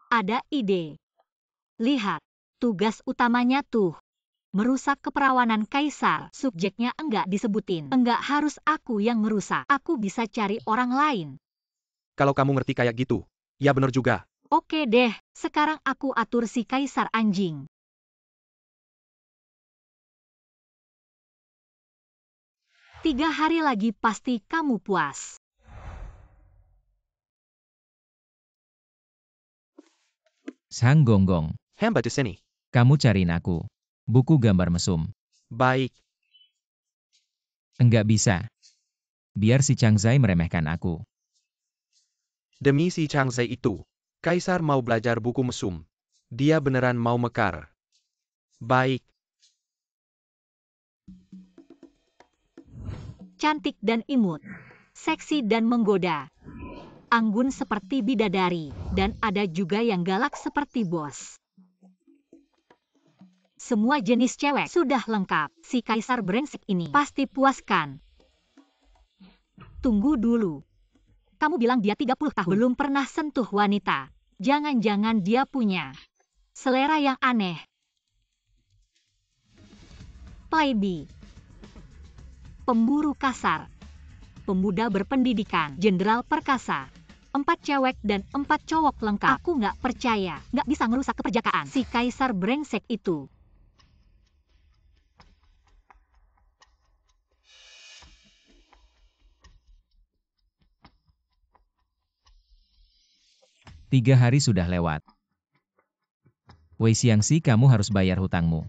Ada ide. Lihat, tugas utamanya tuh. Merusak keperawanan Kaisar. Subjeknya enggak disebutin. Enggak harus aku yang merusak. Aku bisa cari orang lain. Kalau kamu ngerti kayak gitu, ya bener juga. Oke deh, sekarang aku atur si Kaisar anjing. 3 hari lagi pasti kamu puas. Sang Gonggong, Hamba di sini. kamu cariin aku buku gambar mesum. Baik. Enggak bisa. Biar si Changzai meremehkan aku. Demi si Changzai itu, Kaisar mau belajar buku mesum. Dia beneran mau mekar. Baik. Cantik dan imut. Seksi dan menggoda. Anggun seperti bidadari. Dan ada juga yang galak seperti bos. Semua jenis cewek sudah lengkap. Si Kaisar brengsek ini pasti puaskan. Tunggu dulu. Kamu bilang dia 30 tahun belum pernah sentuh wanita. Jangan-jangan dia punya selera yang aneh. Playboy. Pemburu kasar. Pemuda berpendidikan. Jenderal perkasa. 4 cewek dan 4 cowok lengkap. Aku nggak percaya. Nggak bisa ngerusak keperjakaan si Kaisar brengsek itu. 3 hari sudah lewat. Wei Xiangxi, kamu harus bayar hutangmu.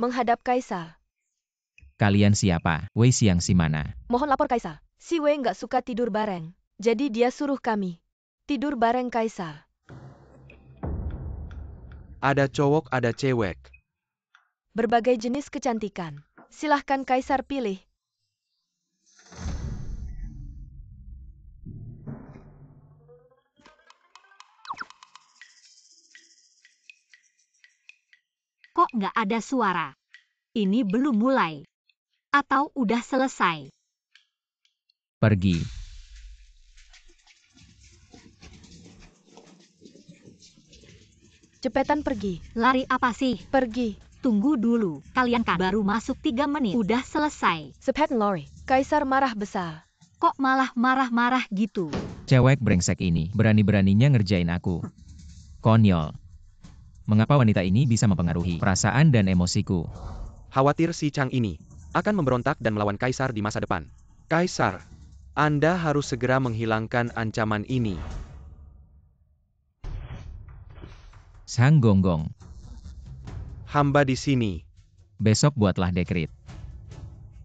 Menghadap Kaisar. Kalian siapa? Wei Xiangxi mana? Mohon lapor Kaisar. Si Wei nggak suka tidur bareng. Jadi dia suruh kami tidur bareng Kaisar. Ada cowok, ada cewek. Berbagai jenis kecantikan. Silahkan Kaisar pilih. Kok nggak ada suara? Ini belum mulai. Atau udah selesai? Pergi. Cepetan pergi. Lari apa sih? Pergi. Tunggu dulu. Kalian kan baru masuk 3 menit. Udah selesai. Cepetan lari. Kaisar marah besar. Kok malah marah-marah gitu? Cewek brengsek ini berani-beraninya ngerjain aku. Konyol. Mengapa wanita ini bisa mempengaruhi perasaan dan emosiku? Khawatir si Chang ini akan memberontak dan melawan Kaisar di masa depan. Kaisar, Anda harus segera menghilangkan ancaman ini. Sang Gonggong, Hamba di sini. besok buatlah dekrit.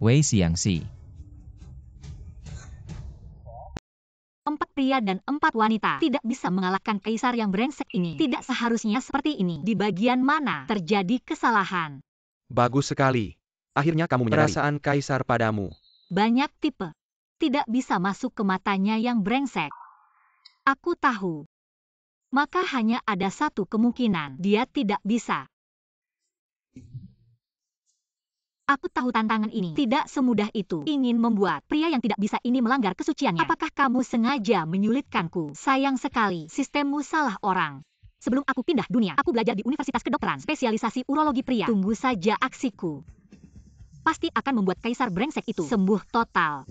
Wei Xiangxi. 4 pria dan 4 wanita tidak bisa mengalahkan Kaisar yang brengsek ini. Tidak seharusnya seperti ini. Di bagian mana terjadi kesalahan? Bagus sekali. Akhirnya kamu menyadari perasaan Kaisar padamu. Banyak tipe. Tidak bisa masuk ke matanya yang brengsek. Aku tahu. Maka hanya ada satu kemungkinan. Dia tidak bisa. Aku tahu tantangan ini tidak semudah itu. Ingin membuat pria yang tidak bisa ini melanggar kesuciannya. Apakah kamu sengaja menyulitkanku? Sayang sekali, sistemmu salah orang. Sebelum aku pindah dunia, aku belajar di Universitas Kedokteran, spesialisasi urologi pria. Tunggu saja aksiku. Pasti akan membuat Kaisar brengsek itu sembuh total.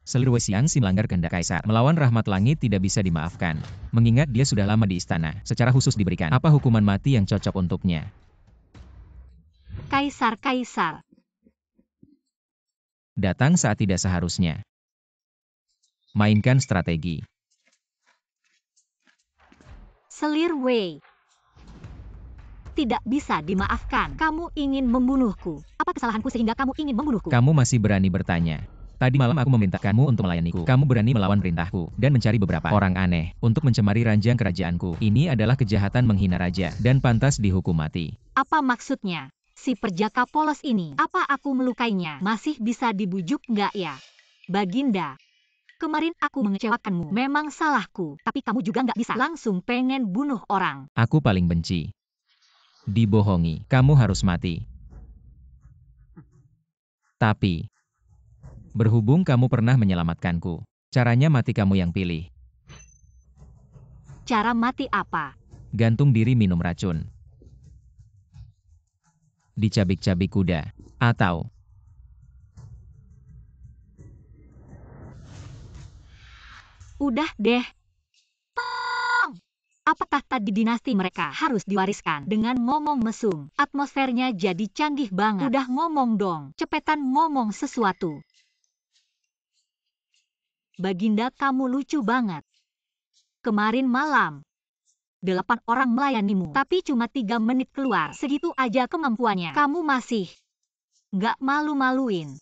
Selir Wei Xiangxi melanggar kehendak Kaisar. Melawan rahmat langit tidak bisa dimaafkan. Mengingat dia sudah lama di istana. Secara khusus diberikan apa hukuman mati yang cocok untuknya? Kaisar. Datang saat tidak seharusnya. Mainkan strategi. Selir Wei. tidak bisa dimaafkan. Kamu ingin membunuhku. Apa kesalahanku sehingga kamu ingin membunuhku? Kamu masih berani bertanya. Tadi malam aku memerintahkanmu untuk melayaniku. Kamu berani melawan perintahku dan mencari beberapa orang aneh untuk mencemari ranjang kerajaanku. Ini adalah kejahatan menghina raja dan pantas dihukum mati. Apa maksudnya? Si perjaka polos ini, apa aku melukainya? Masih bisa dibujuk nggak ya? Baginda, kemarin aku mengecewakanmu. Memang salahku, tapi kamu juga nggak bisa langsung pengen bunuh orang. Aku paling benci dibohongi. Kamu harus mati. Tapi berhubung kamu pernah menyelamatkanku, caranya mati kamu yang pilih. Cara mati apa? Gantung diri minum racun. Dicabik-cabik kuda. Atau Udah deh. Apakah tadi dinasti mereka harus diwariskan dengan ngomong mesum? Atmosfernya jadi canggih banget. Udah ngomong dong, cepetan ngomong sesuatu. Baginda, kamu lucu banget. Kemarin malam, 8 orang melayanimu, tapi cuma 3 menit keluar. Segitu aja kemampuannya. Kamu masih nggak malu-maluin.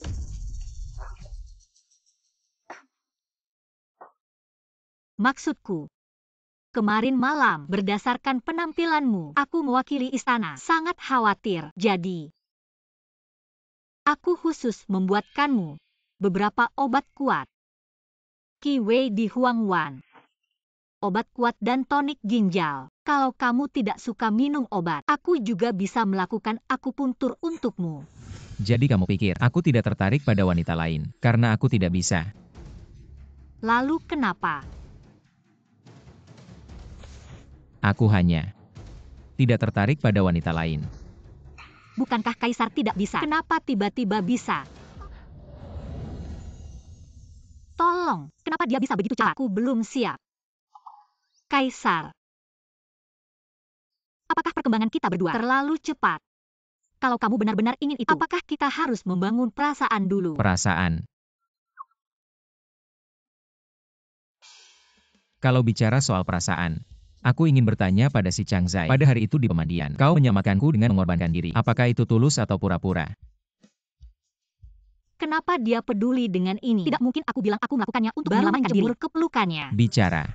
Maksudku, kemarin malam berdasarkan penampilanmu, aku mewakili istana. Sangat khawatir. Jadi, aku khusus membuatkanmu beberapa obat kuat. Kiwei di Huangwan. Obat kuat dan tonik ginjal. Kalau kamu tidak suka minum obat, aku juga bisa melakukan akupuntur untukmu. jadi kamu pikir aku tidak tertarik pada wanita lain karena aku tidak bisa. Lalu kenapa? Aku hanya tidak tertarik pada wanita lain. Bukankah kaisar tidak bisa? Kenapa tiba-tiba bisa? Tolong, kenapa dia bisa begitu cepat? Aku belum siap. Kaisar, apakah perkembangan kita berdua terlalu cepat? Kalau kamu benar-benar ingin itu, apakah kita harus membangun perasaan dulu? Perasaan. Kalau bicara soal perasaan, aku ingin bertanya pada si Chang Zai. Pada hari itu di pemandian, kau menyelamatkanku dengan mengorbankan diri. Apakah itu tulus atau pura-pura? Kenapa dia peduli dengan ini? Tidak mungkin aku bilang aku melakukannya untuk menyelamatkan diri. Ke pelukannya. Bicara.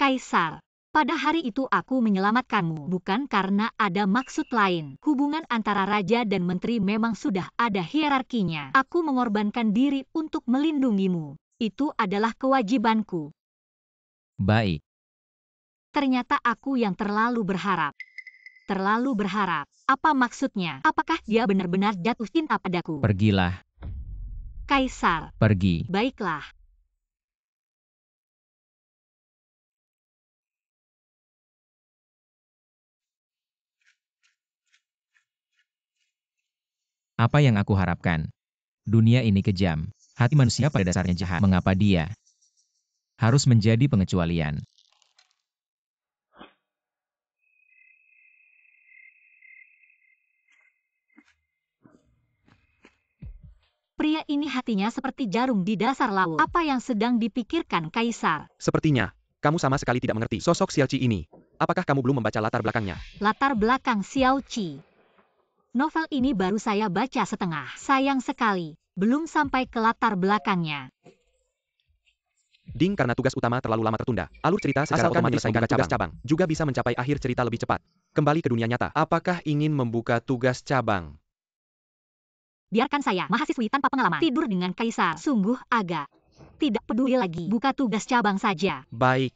Kaisar, pada hari itu aku menyelamatkanmu bukan karena ada maksud lain. Hubungan antara raja dan menteri memang sudah ada hierarkinya. Aku mengorbankan diri untuk melindungimu. Itu adalah kewajibanku. Baik. Ternyata aku yang terlalu berharap. Terlalu berharap. Apa maksudnya? Apakah dia benar-benar jatuh cinta padaku? Pergilah. Kaisar, Pergi. baiklah. Apa yang aku harapkan? Dunia ini kejam. Hati manusia pada dasarnya jahat. Mengapa dia harus menjadi pengecualian? Pria ini hatinya seperti jarum di dasar laut. Apa yang sedang dipikirkan Kaisar? Sepertinya, kamu sama sekali tidak mengerti sosok Xiao Qi ini. Apakah kamu belum membaca latar belakangnya? Latar belakang Xiao Qi. Novel ini baru saya baca setengah. Sayang sekali, belum sampai ke latar belakangnya. Ding, karena tugas utama terlalu lama tertunda. Alur cerita secara otomatis membuka tugas cabang. Juga bisa mencapai akhir cerita lebih cepat. Kembali ke dunia nyata. Apakah ingin membuka tugas cabang? Biarkan saya, mahasiswi tanpa pengalaman, tidur dengan Kaisar. Sungguh agak tidak peduli lagi. Buka tugas cabang saja. Baik.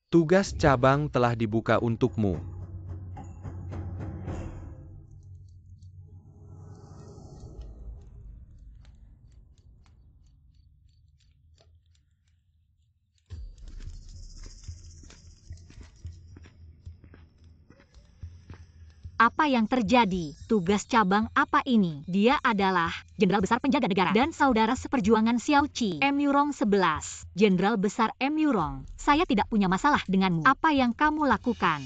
Tugas cabang telah dibuka untukmu. Apa yang terjadi? Tugas cabang apa ini? Dia adalah Jenderal Besar Penjaga Negara dan saudara seperjuangan Xiao Qi. Emurong 11. Jenderal Besar Emurong, saya tidak punya masalah denganmu. Apa yang kamu lakukan?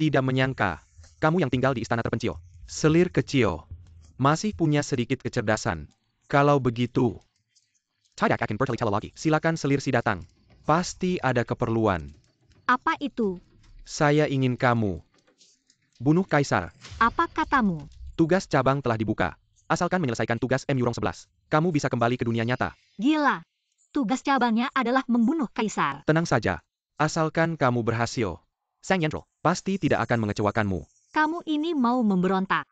Tidak menyangka, kamu yang tinggal di istana terpencil. Selir kecil. Masih punya sedikit kecerdasan. Kalau begitu, tidak akan bertele-tele lagi. Silakan selir si datang. Pasti ada keperluan. Apa itu? Saya ingin kamu bunuh Kaisar. Apa katamu? Tugas cabang telah dibuka. Asalkan menyelesaikan tugas MU-11, kamu bisa kembali ke dunia nyata. Gila. Tugas cabangnya adalah membunuh Kaisar. Tenang saja. Asalkan kamu berhasil, Sang Yendro pasti tidak akan mengecewakanmu. Kamu ini mau memberontak.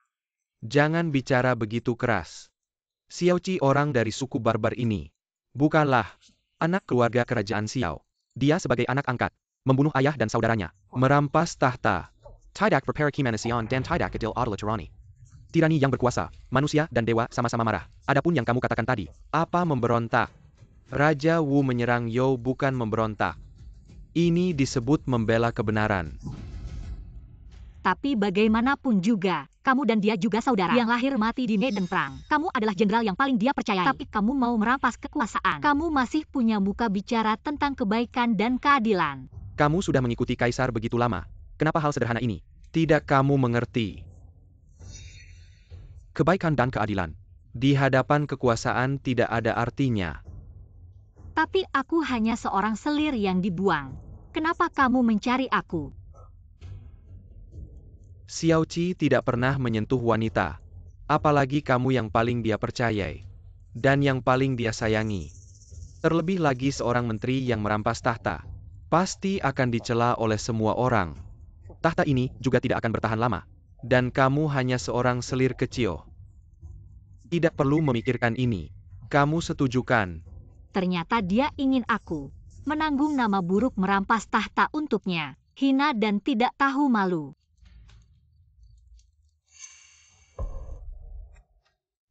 Jangan bicara begitu keras. Xiaoqi orang dari suku barbar ini bukanlah anak keluarga kerajaan Xiao. Dia sebagai anak angkat, membunuh ayah dan saudaranya, merampas tahta. Tidak prepare Kimanasian dan tidak adil adalah tirani. Tirani yang berkuasa, manusia dan dewa sama-sama marah. Adapun yang kamu katakan tadi, apa memberontak? Raja Wu menyerang You bukan memberontak. Ini disebut membela kebenaran. Tapi bagaimanapun juga, kamu dan dia juga saudara yang lahir mati di medan perang. Kamu adalah jenderal yang paling dia percayai. Tapi kamu mau merampas kekuasaan. Kamu masih punya muka bicara tentang kebaikan dan keadilan. Kamu sudah mengikuti Kaisar begitu lama. Kenapa hal sederhana ini tidak kamu mengerti? Kebaikan dan keadilan di hadapan kekuasaan tidak ada artinya. Tapi aku hanya seorang selir yang dibuang. Kenapa kamu mencari aku? Xiaoqi tidak pernah menyentuh wanita. Apalagi kamu yang paling dia percayai. Dan yang paling dia sayangi. Terlebih lagi seorang menteri yang merampas tahta. Pasti akan dicela oleh semua orang. Tahta ini juga tidak akan bertahan lama. Dan kamu hanya seorang selir kecil. Tidak perlu memikirkan ini. Kamu setuju kan? Ternyata dia ingin aku menanggung nama buruk merampas tahta untuknya. Hina dan tidak tahu malu.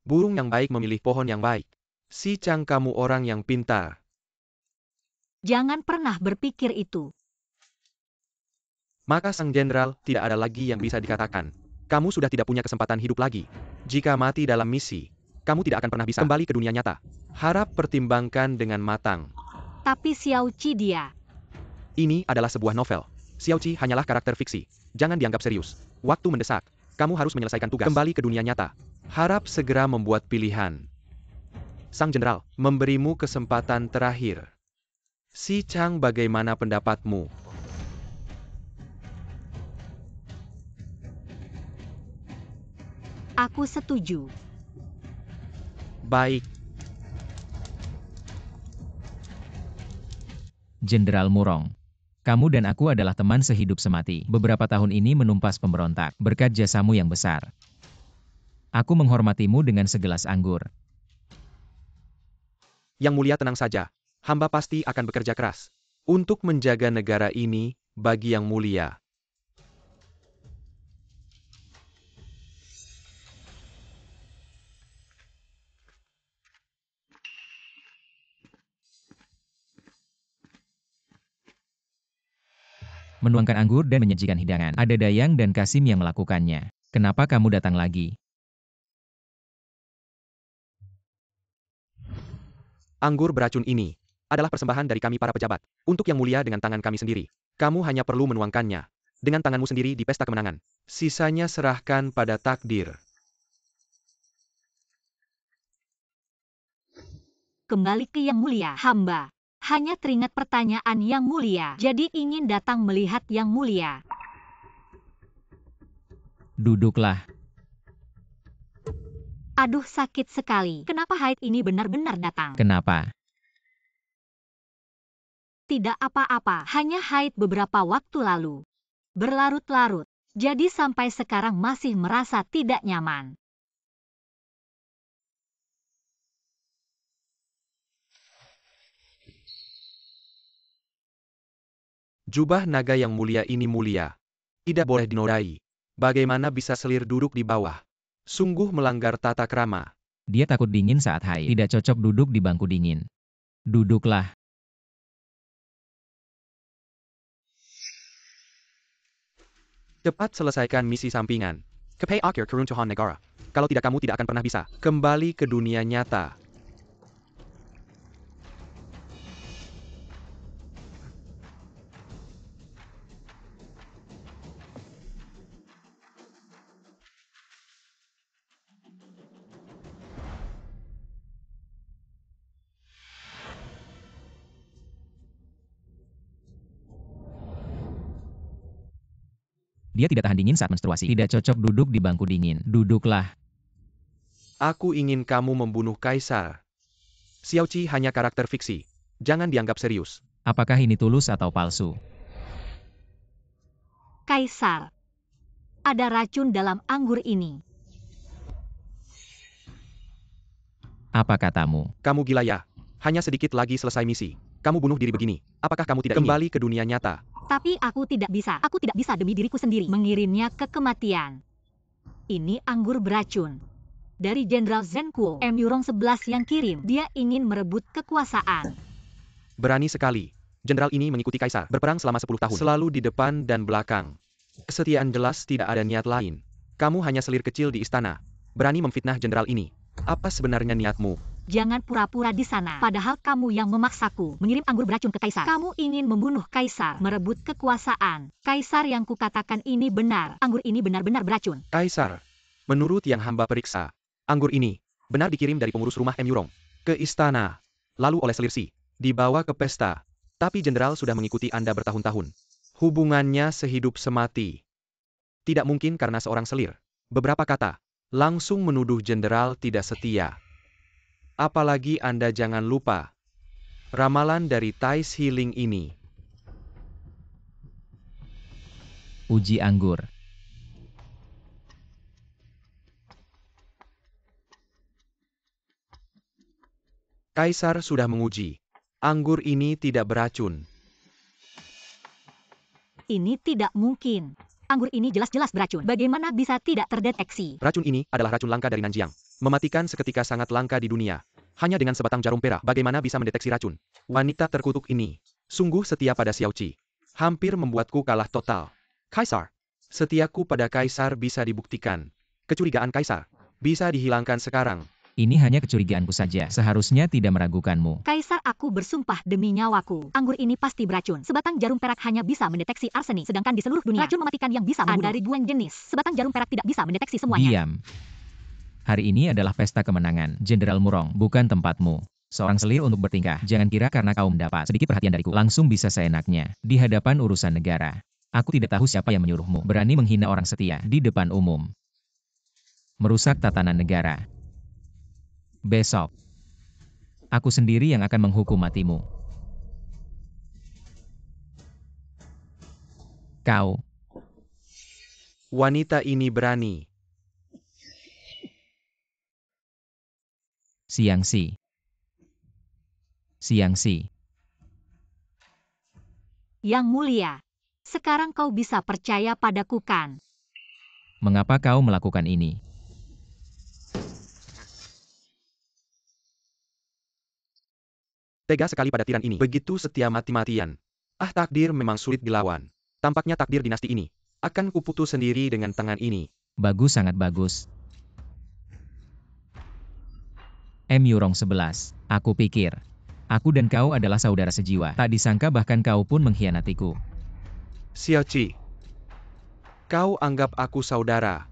Burung yang baik memilih pohon yang baik. Si Chang, kamu orang yang pintar. Jangan pernah berpikir itu. Maka Sang Jenderal, tidak ada lagi yang bisa dikatakan. Kamu sudah tidak punya kesempatan hidup lagi. Jika mati dalam misi, kamu tidak akan pernah bisa kembali ke dunia nyata. Harap pertimbangkan dengan matang. Tapi Xiaoqi dia. Ini adalah sebuah novel. Xiaoqi hanyalah karakter fiksi. Jangan dianggap serius. Waktu mendesak. Kamu harus menyelesaikan tugas. Kembali ke dunia nyata. Harap segera membuat pilihan. Sang Jenderal, memberimu kesempatan terakhir. Si Chang, bagaimana pendapatmu? Aku setuju. Baik. Jenderal Murong. Kamu dan aku adalah teman sehidup semati. Beberapa tahun ini menumpas pemberontak, berkat jasamu yang besar. Aku menghormatimu dengan segelas anggur. Yang mulia, tenang saja. Hamba pasti akan bekerja keras untuk menjaga negara ini bagi yang mulia. Menuangkan anggur dan menyajikan hidangan. Ada Dayang dan Kasim yang melakukannya. Kenapa kamu datang lagi? Anggur beracun ini adalah persembahan dari kami para pejabat untuk yang mulia dengan tangan kami sendiri. Kamu hanya perlu menuangkannya dengan tanganmu sendiri di pesta kemenangan. Sisanya serahkan pada takdir. Kembali ke yang mulia, hamba. Hanya teringat pertanyaan yang mulia, jadi ingin datang melihat yang mulia. Duduklah. Aduh, sakit sekali. Kenapa haid ini benar-benar datang? Kenapa? Tidak apa-apa, hanya haid beberapa waktu lalu. Berlarut-larut, jadi sampai sekarang masih merasa tidak nyaman. Jubah naga yang mulia ini mulia. Tidak boleh dinodai. Bagaimana bisa selir duduk di bawah? Sungguh melanggar tata krama. Dia takut dingin saat haid. Tidak cocok duduk di bangku dingin. Duduklah. Cepat selesaikan misi sampingan. Kepai akhir keruntuhan negara. Kalau tidak, kamu tidak akan pernah bisa kembali ke dunia nyata. Dia tidak tahan dingin saat menstruasi. Tidak cocok duduk di bangku dingin. Duduklah. Aku ingin kamu membunuh Kaisar. Xiaoqi hanya karakter fiksi. Jangan dianggap serius. Apakah ini tulus atau palsu? Kaisar. Ada racun dalam anggur ini. Apa katamu? Kamu gila ya? Hanya sedikit lagi selesai misi. Kamu bunuh diri begini. Apakah kamu tidak kembali ke dunia nyata? Tapi aku tidak bisa. Aku tidak bisa demi diriku sendiri mengirimnya ke kematian. Ini anggur beracun. Dari Jenderal Zhen Kuo, Yurong 11 yang kirim. Dia ingin merebut kekuasaan. Berani sekali. Jenderal ini mengikuti Kaisar, berperang selama 10 tahun. Selalu di depan dan belakang. Kesetiaan jelas tidak ada niat lain. Kamu hanya selir kecil di istana. Berani memfitnah jenderal ini. Apa sebenarnya niatmu? Jangan pura-pura di sana. Padahal kamu yang memaksaku mengirim anggur beracun ke Kaisar. Kamu ingin membunuh Kaisar, merebut kekuasaan. Kaisar yang kukatakan ini benar. Anggur ini benar-benar beracun. Kaisar, menurut yang hamba periksa, anggur ini benar dikirim dari pengurus rumah Yurong ke istana, lalu oleh Selirsi, dibawa ke pesta. Tapi jenderal sudah mengikuti Anda bertahun-tahun. Hubungannya sehidup semati. Tidak mungkin karena seorang selir. Beberapa kata, langsung menuduh jenderal tidak setia. Apalagi Anda jangan lupa, ramalan dari Tais Healing ini. Uji anggur. Kaisar sudah menguji. Anggur ini tidak beracun. Ini tidak mungkin. Anggur ini jelas-jelas beracun. Bagaimana bisa tidak terdeteksi? Racun ini adalah racun langka dari Nanjiang. Mematikan seketika sangat langka di dunia. Hanya dengan sebatang jarum perak, bagaimana bisa mendeteksi racun? Wanita terkutuk ini sungguh setia pada Xiaoqi. Hampir membuatku kalah total. Kaisar, setiaku pada Kaisar bisa dibuktikan. Kecurigaan Kaisar bisa dihilangkan sekarang. Ini hanya kecurigaanku saja. Seharusnya tidak meragukanmu. Kaisar, aku bersumpah demi nyawaku. Anggur ini pasti beracun. Sebatang jarum perak hanya bisa mendeteksi arsenik. Sedangkan di seluruh dunia, racun mematikan yang bisa membunuh. Ada ribuan jenis. Sebatang jarum perak tidak bisa mendeteksi semuanya. Diam. Hari ini adalah pesta kemenangan. Jenderal Murong, bukan tempatmu. Seorang selir untuk bertingkah. Jangan kira karena kau mendapat sedikit perhatian dariku, langsung bisa seenaknya. Di hadapan urusan negara. Aku tidak tahu siapa yang menyuruhmu. Berani menghina orang setia di depan umum. Merusak tatanan negara. Besok, aku sendiri yang akan menghukum matimu. Kau. Wanita ini berani. Xiangxi. Xiangxi. Yang mulia, sekarang kau bisa percaya padaku kan? Mengapa kau melakukan ini? Tega sekali pada tiran ini. Begitu setia mati-matian. Ah, takdir memang sulit dilawan. Tampaknya takdir dinasti ini akan kuputus sendiri dengan tangan ini. Bagus, sangat bagus. Yurong 11. Aku pikir, aku dan kau adalah saudara sejiwa. Tak disangka bahkan kau pun mengkhianatiku. Xiaoqi, kau anggap aku saudara.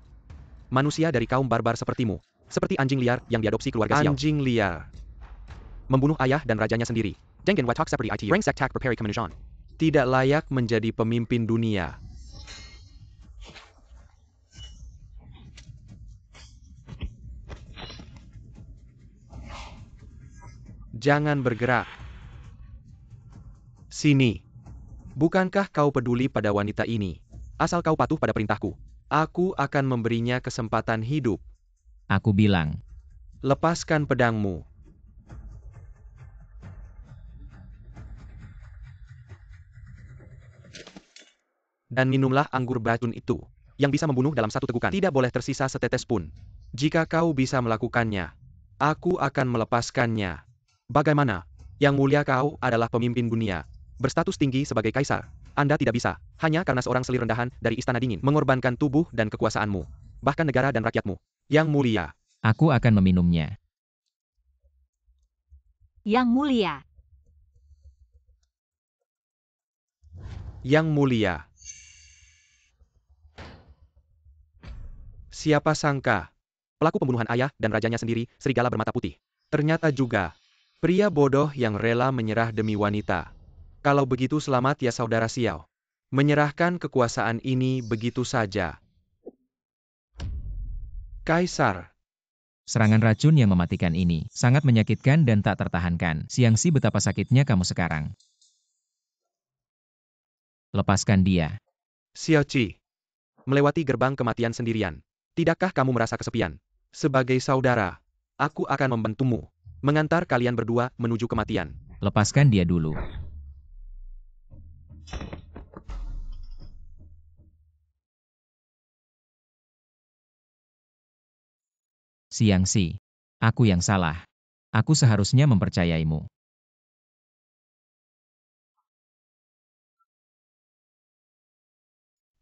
Manusia dari kaum barbar sepertimu. Seperti anjing liar yang diadopsi keluarga Xiao. Anjing liar. Membunuh ayah dan rajanya sendiri. Dengen watak seperti itu. Reng sektak berperi kemenusiaan. Tidak layak menjadi pemimpin dunia. Jangan bergerak. Sini. Bukankah kau peduli pada wanita ini? Asal kau patuh pada perintahku, aku akan memberinya kesempatan hidup. Aku bilang, Lepaskan pedangmu. Dan minumlah anggur beracun itu, yang bisa membunuh dalam satu tegukan. Tidak boleh tersisa setetes pun. Jika kau bisa melakukannya, aku akan melepaskannya. Bagaimana? Yang mulia, kau adalah pemimpin dunia, berstatus tinggi sebagai kaisar. Anda tidak bisa, hanya karena seorang selir rendahan dari istana dingin, mengorbankan tubuh dan kekuasaanmu, bahkan negara dan rakyatmu. Yang mulia. aku akan meminumnya. Yang mulia, Yang mulia. Siapa sangka, pelaku pembunuhan ayah dan rajanya sendiri, serigala bermata putih. Ternyata juga, pria bodoh yang rela menyerah demi wanita. Kalau begitu selamat ya saudara Xiao. Menyerahkan kekuasaan ini begitu saja. Kaisar. Serangan racun yang mematikan ini sangat menyakitkan dan tak tertahankan. Xiangxi, betapa sakitnya kamu sekarang. Lepaskan dia. Xiaoqi. Melewati gerbang kematian sendirian. Tidakkah kamu merasa kesepian? Sebagai saudara, aku akan membantumu. Mengantar kalian berdua menuju kematian. Lepaskan dia dulu. Xiangxi, aku yang salah. Aku seharusnya mempercayaimu.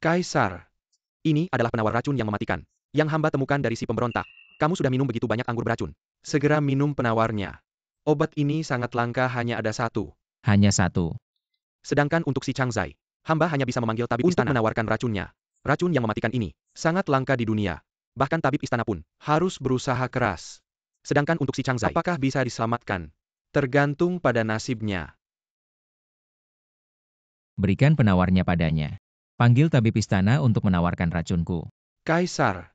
Kaisar. Ini adalah penawar racun yang mematikan. Yang hamba temukan dari si pemberontak. Kamu sudah minum begitu banyak anggur beracun. Segera minum penawarnya. Obat ini sangat langka, hanya ada satu. Hanya satu. Sedangkan untuk si Changzai, hamba hanya bisa memanggil tabib istana untuk menawarkan racunnya. Racun yang mematikan ini sangat langka di dunia. Bahkan tabib istana pun harus berusaha keras. Sedangkan untuk si Changzai, apakah bisa diselamatkan? Tergantung pada nasibnya. Berikan penawarnya padanya. Panggil tabib istana untuk menawarkan racunku. Kaisar,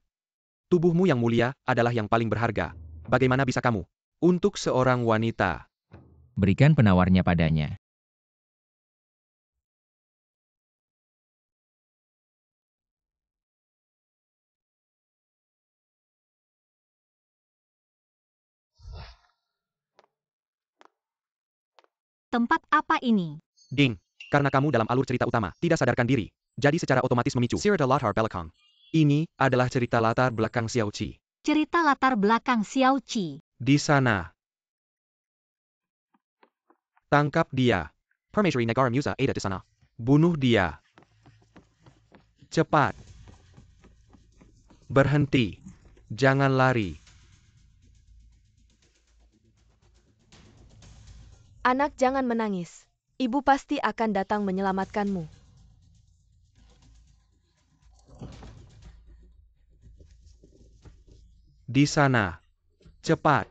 tubuhmu yang mulia adalah yang paling berharga. Bagaimana bisa kamu? Untuk seorang wanita. Berikan penawarnya padanya. Tempat apa ini? Ding, karena kamu dalam alur cerita utama tidak sadarkan diri, jadi secara otomatis memicu Cerita latar belakang. Ini adalah cerita latar belakang Xiaoqi. Cerita latar belakang Xiaoqi. Di sana. Tangkap dia. Permaisuri Negara Musa ada di sana. Bunuh dia. Cepat. Berhenti. Jangan lari. Anak, jangan menangis. Ibu pasti akan datang menyelamatkanmu. Di sana. Cepat.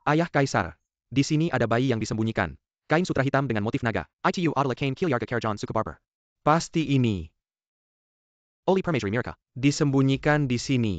Ayah Kaisar. Di sini ada bayi yang disembunyikan. Kain sutra hitam dengan motif naga. Itu adalah kain Kilyarga Kerajaan Suku Barbar. Pasti ini. Oli Permaisuri Mirka. Disembunyikan di sini.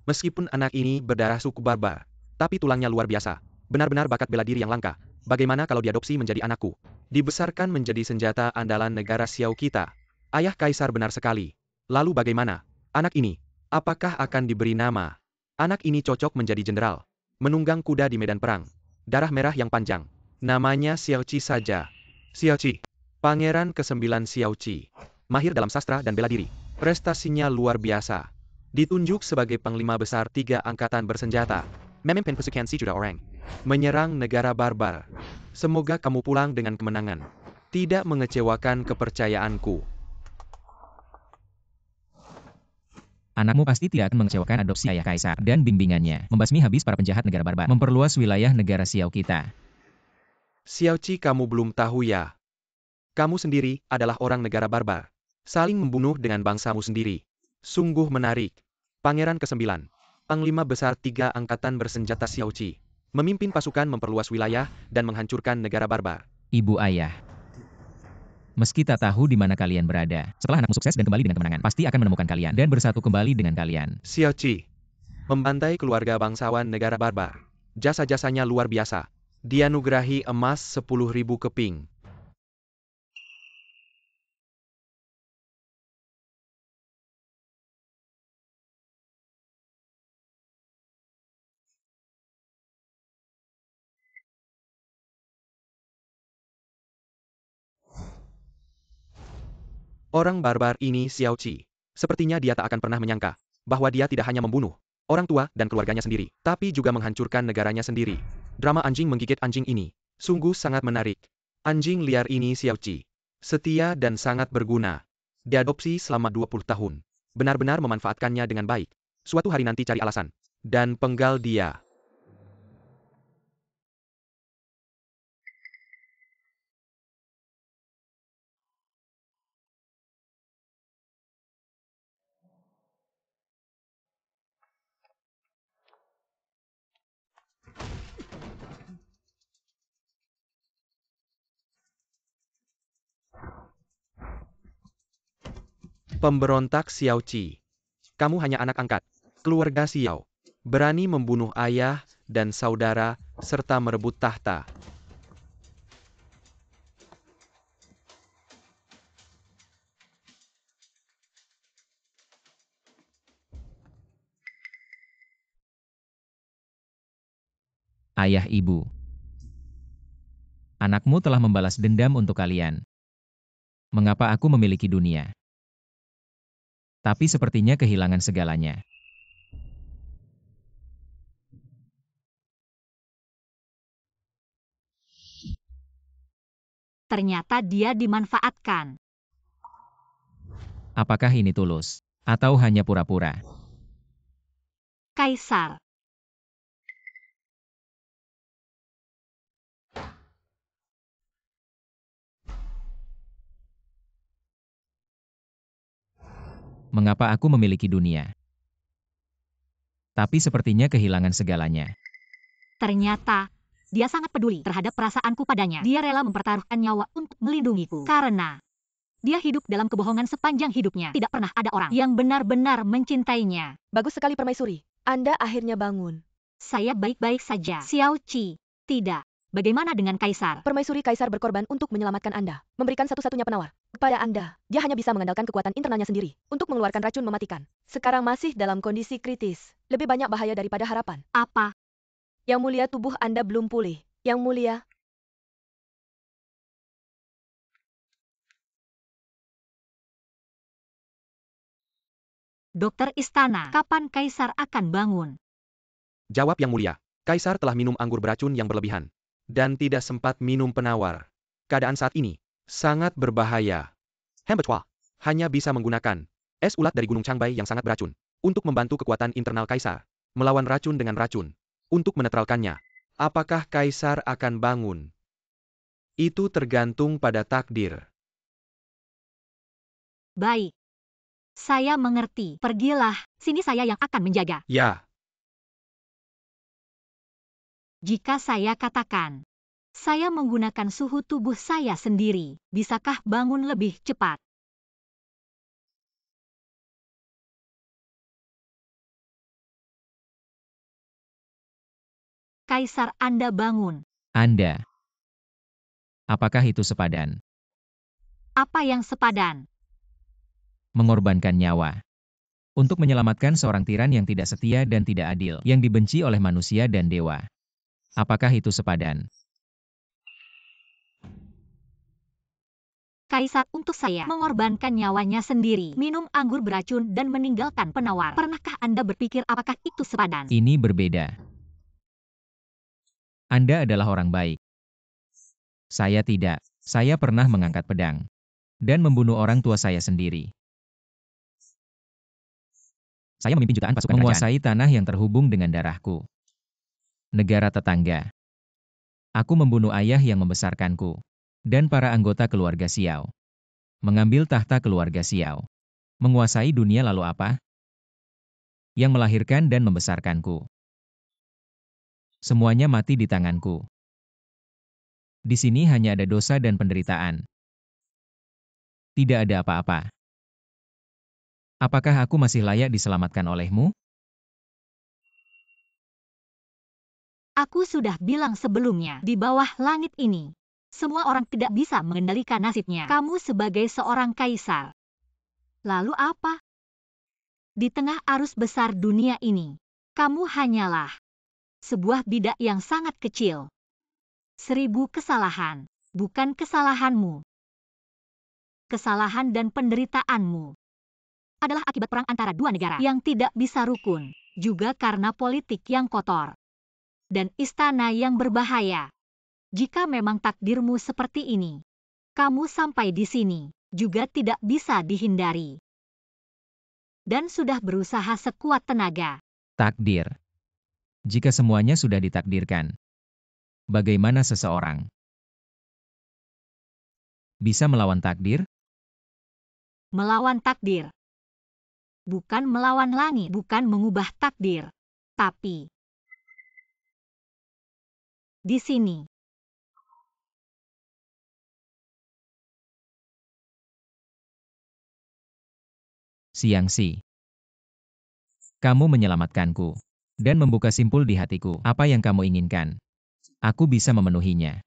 Meskipun anak ini berdarah suku barbar, tapi tulangnya luar biasa. Benar-benar bakat bela diri yang langka. Bagaimana kalau diadopsi menjadi anakku? Dibesarkan menjadi senjata andalan negara Xiao kita. Ayah Kaisar benar sekali. Lalu bagaimana? Anak ini, apakah akan diberi nama? Anak ini cocok menjadi jenderal. Menunggang kuda di medan perang. Darah merah yang panjang. Namanya Xiaoqi saja. Xiaoqi. Pangeran ke-9 Xiaoqi. Mahir dalam sastra dan bela diri. Prestasinya luar biasa. Ditunjuk sebagai panglima besar 3 angkatan bersenjata. Memimpin pasukan sejuta orang. Menyerang negara barbar. Semoga kamu pulang dengan kemenangan. Tidak mengecewakan kepercayaanku. Anakmu pasti tidak akan mengecewakan adopsi ayah Kaisar dan bimbingannya. Membasmi habis para penjahat negara barbar. Memperluas wilayah negara Xiao kita. Xiaoqi, kamu belum tahu ya. Kamu sendiri adalah orang negara barbar. Saling membunuh dengan bangsamu sendiri. Sungguh menarik. Pangeran ke-9. Panglima besar 3 angkatan bersenjata Xiaoqi. Memimpin pasukan memperluas wilayah dan menghancurkan negara barbar. Ibu ayah. Meski tak tahu di mana kalian berada, setelah anakmu sukses dan kembali dengan kemenangan, pasti akan menemukan kalian dan bersatu kembali dengan kalian. Xiaoqi. Membantai keluarga bangsawan negara barbar. Jasa-jasanya luar biasa. Dianugerahi emas 10.000 keping. Orang barbar ini Xiaoqi. Sepertinya dia tak akan pernah menyangka bahwa dia tidak hanya membunuh orang tua dan keluarganya sendiri, tapi juga menghancurkan negaranya sendiri. Drama anjing menggigit anjing ini sungguh sangat menarik. Anjing liar ini Xiaoqi. Setia dan sangat berguna. Diadopsi selama 20 tahun. Benar-benar memanfaatkannya dengan baik. Suatu hari nanti cari alasan dan penggal dia. Pemberontak Xiao Qi. Kamu hanya anak angkat. Keluarga Xiao. Berani membunuh ayah dan saudara, serta merebut tahta. Ayah ibu. Anakmu telah membalas dendam untuk kalian. Mengapa aku memiliki dunia? Tapi sepertinya kehilangan segalanya. Ternyata dia dimanfaatkan. Apakah ini tulus? Atau hanya pura-pura? Kaisar. Mengapa aku memiliki dunia? Tapi sepertinya kehilangan segalanya. Ternyata, dia sangat peduli terhadap perasaanku padanya. Dia rela mempertaruhkan nyawa untuk melindungiku. Karena dia hidup dalam kebohongan sepanjang hidupnya. Tidak pernah ada orang yang benar-benar mencintainya. Bagus sekali Permaisuri. Anda akhirnya bangun. Saya baik-baik saja. Xiao Qi. Tidak. Bagaimana dengan Kaisar? Permaisuri Kaisar berkorban untuk menyelamatkan Anda, memberikan satu-satunya penawar kepada Anda. Dia hanya bisa mengandalkan kekuatan internalnya sendiri untuk mengeluarkan racun mematikan. Sekarang masih dalam kondisi kritis. Lebih banyak bahaya daripada harapan. Apa? Yang mulia, tubuh Anda belum pulih. Yang mulia. Dokter Istana, kapan Kaisar akan bangun? Jawab Yang Mulia. Kaisar telah minum anggur beracun yang berlebihan. Dan tidak sempat minum penawar. Keadaan saat ini sangat berbahaya. Hembetua hanya bisa menggunakan es ulat dari Gunung Changbai yang sangat beracun untuk membantu kekuatan internal Kaisar melawan racun dengan racun untuk menetralkannya. Apakah Kaisar akan bangun? Itu tergantung pada takdir. Baik. Saya mengerti. Pergilah, sini saya yang akan menjaga. Ya, Jika saya katakan, saya menggunakan suhu tubuh saya sendiri, bisakah bangun lebih cepat? Kaisar Anda bangun. Anda. Apakah itu sepadan? Apa yang sepadan? Mengorbankan nyawa. Untuk menyelamatkan seorang tiran yang tidak setia dan tidak adil, yang dibenci oleh manusia dan dewa. Apakah itu sepadan? Kaisar untuk saya mengorbankan nyawanya sendiri, minum anggur beracun dan meninggalkan penawar. Pernahkah Anda berpikir apakah itu sepadan? Ini berbeda. Anda adalah orang baik. Saya tidak. Saya pernah mengangkat pedang dan membunuh orang tua saya sendiri. Saya memimpin jutaan pasukan menguasai tanah yang terhubung dengan darahku. Negara tetangga. Aku membunuh ayah yang membesarkanku dan para anggota keluarga Xiao. Mengambil tahta keluarga Xiao. Menguasai dunia lalu apa? Yang melahirkan dan membesarkanku. Semuanya mati di tanganku. Di sini hanya ada dosa dan penderitaan. Tidak ada apa-apa. Apakah aku masih layak diselamatkan olehmu? Aku sudah bilang sebelumnya, di bawah langit ini, semua orang tidak bisa mengendalikan nasibnya. Kamu sebagai seorang kaisar. Lalu apa? Di tengah arus besar dunia ini, kamu hanyalah sebuah bidak yang sangat kecil. 1000 kesalahan, bukan kesalahanmu. Kesalahan dan penderitaanmu adalah akibat perang antara dua negara yang tidak bisa rukun, juga karena politik yang kotor dan istana yang berbahaya. Jika memang takdirmu seperti ini, kamu sampai di sini juga tidak bisa dihindari. Dan sudah berusaha sekuat tenaga. Takdir. Jika semuanya sudah ditakdirkan, bagaimana seseorang bisa melawan takdir? Melawan takdir. Bukan melawan langit, bukan mengubah takdir. Tapi di sini Xiangxi. Kamu menyelamatkanku. Dan membuka simpul di hatiku. Apa yang kamu inginkan? Aku bisa memenuhinya.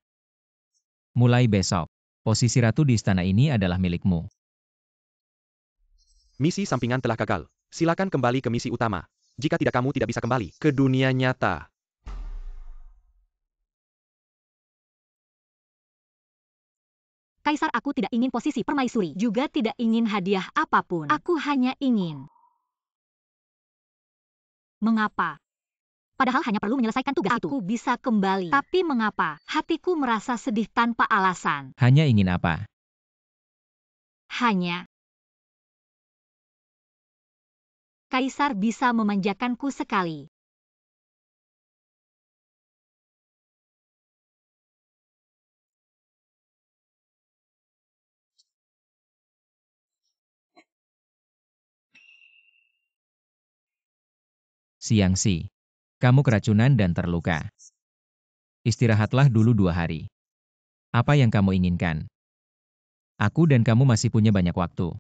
Mulai besok, posisi ratu di istana ini adalah milikmu. Misi sampingan telah gagal. Silakan kembali ke misi utama. Jika tidak kamu tidak bisa kembali ke dunia nyata. Kaisar, aku tidak ingin posisi permaisuri, juga tidak ingin hadiah apapun. Aku hanya ingin. Mengapa? Padahal hanya perlu menyelesaikan tugas itu. Aku bisa kembali. Tapi mengapa? Hatiku merasa sedih tanpa alasan. Hanya ingin apa? Hanya. Kaisar bisa memanjakanku sekali. Xiangxi. Kamu keracunan dan terluka. Istirahatlah dulu 2 hari. Apa yang kamu inginkan? Aku dan kamu masih punya banyak waktu.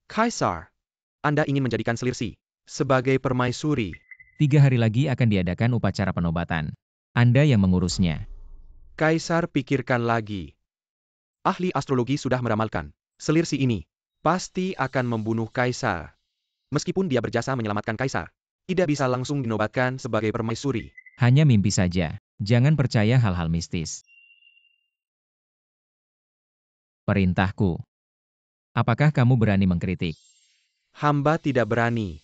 Kaisar, Anda ingin menjadikan Selir Si sebagai permaisuri. 3 hari lagi akan diadakan upacara penobatan. Anda yang mengurusnya. Kaisar, pikirkan lagi. Ahli astrologi sudah meramalkan. Selir Si ini pasti akan membunuh Kaisar. Meskipun dia berjasa menyelamatkan Kaisar, tidak bisa langsung dinobatkan sebagai permaisuri. Hanya mimpi saja. Jangan percaya hal-hal mistis. Perintahku. Apakah kamu berani mengkritik? Hamba tidak berani.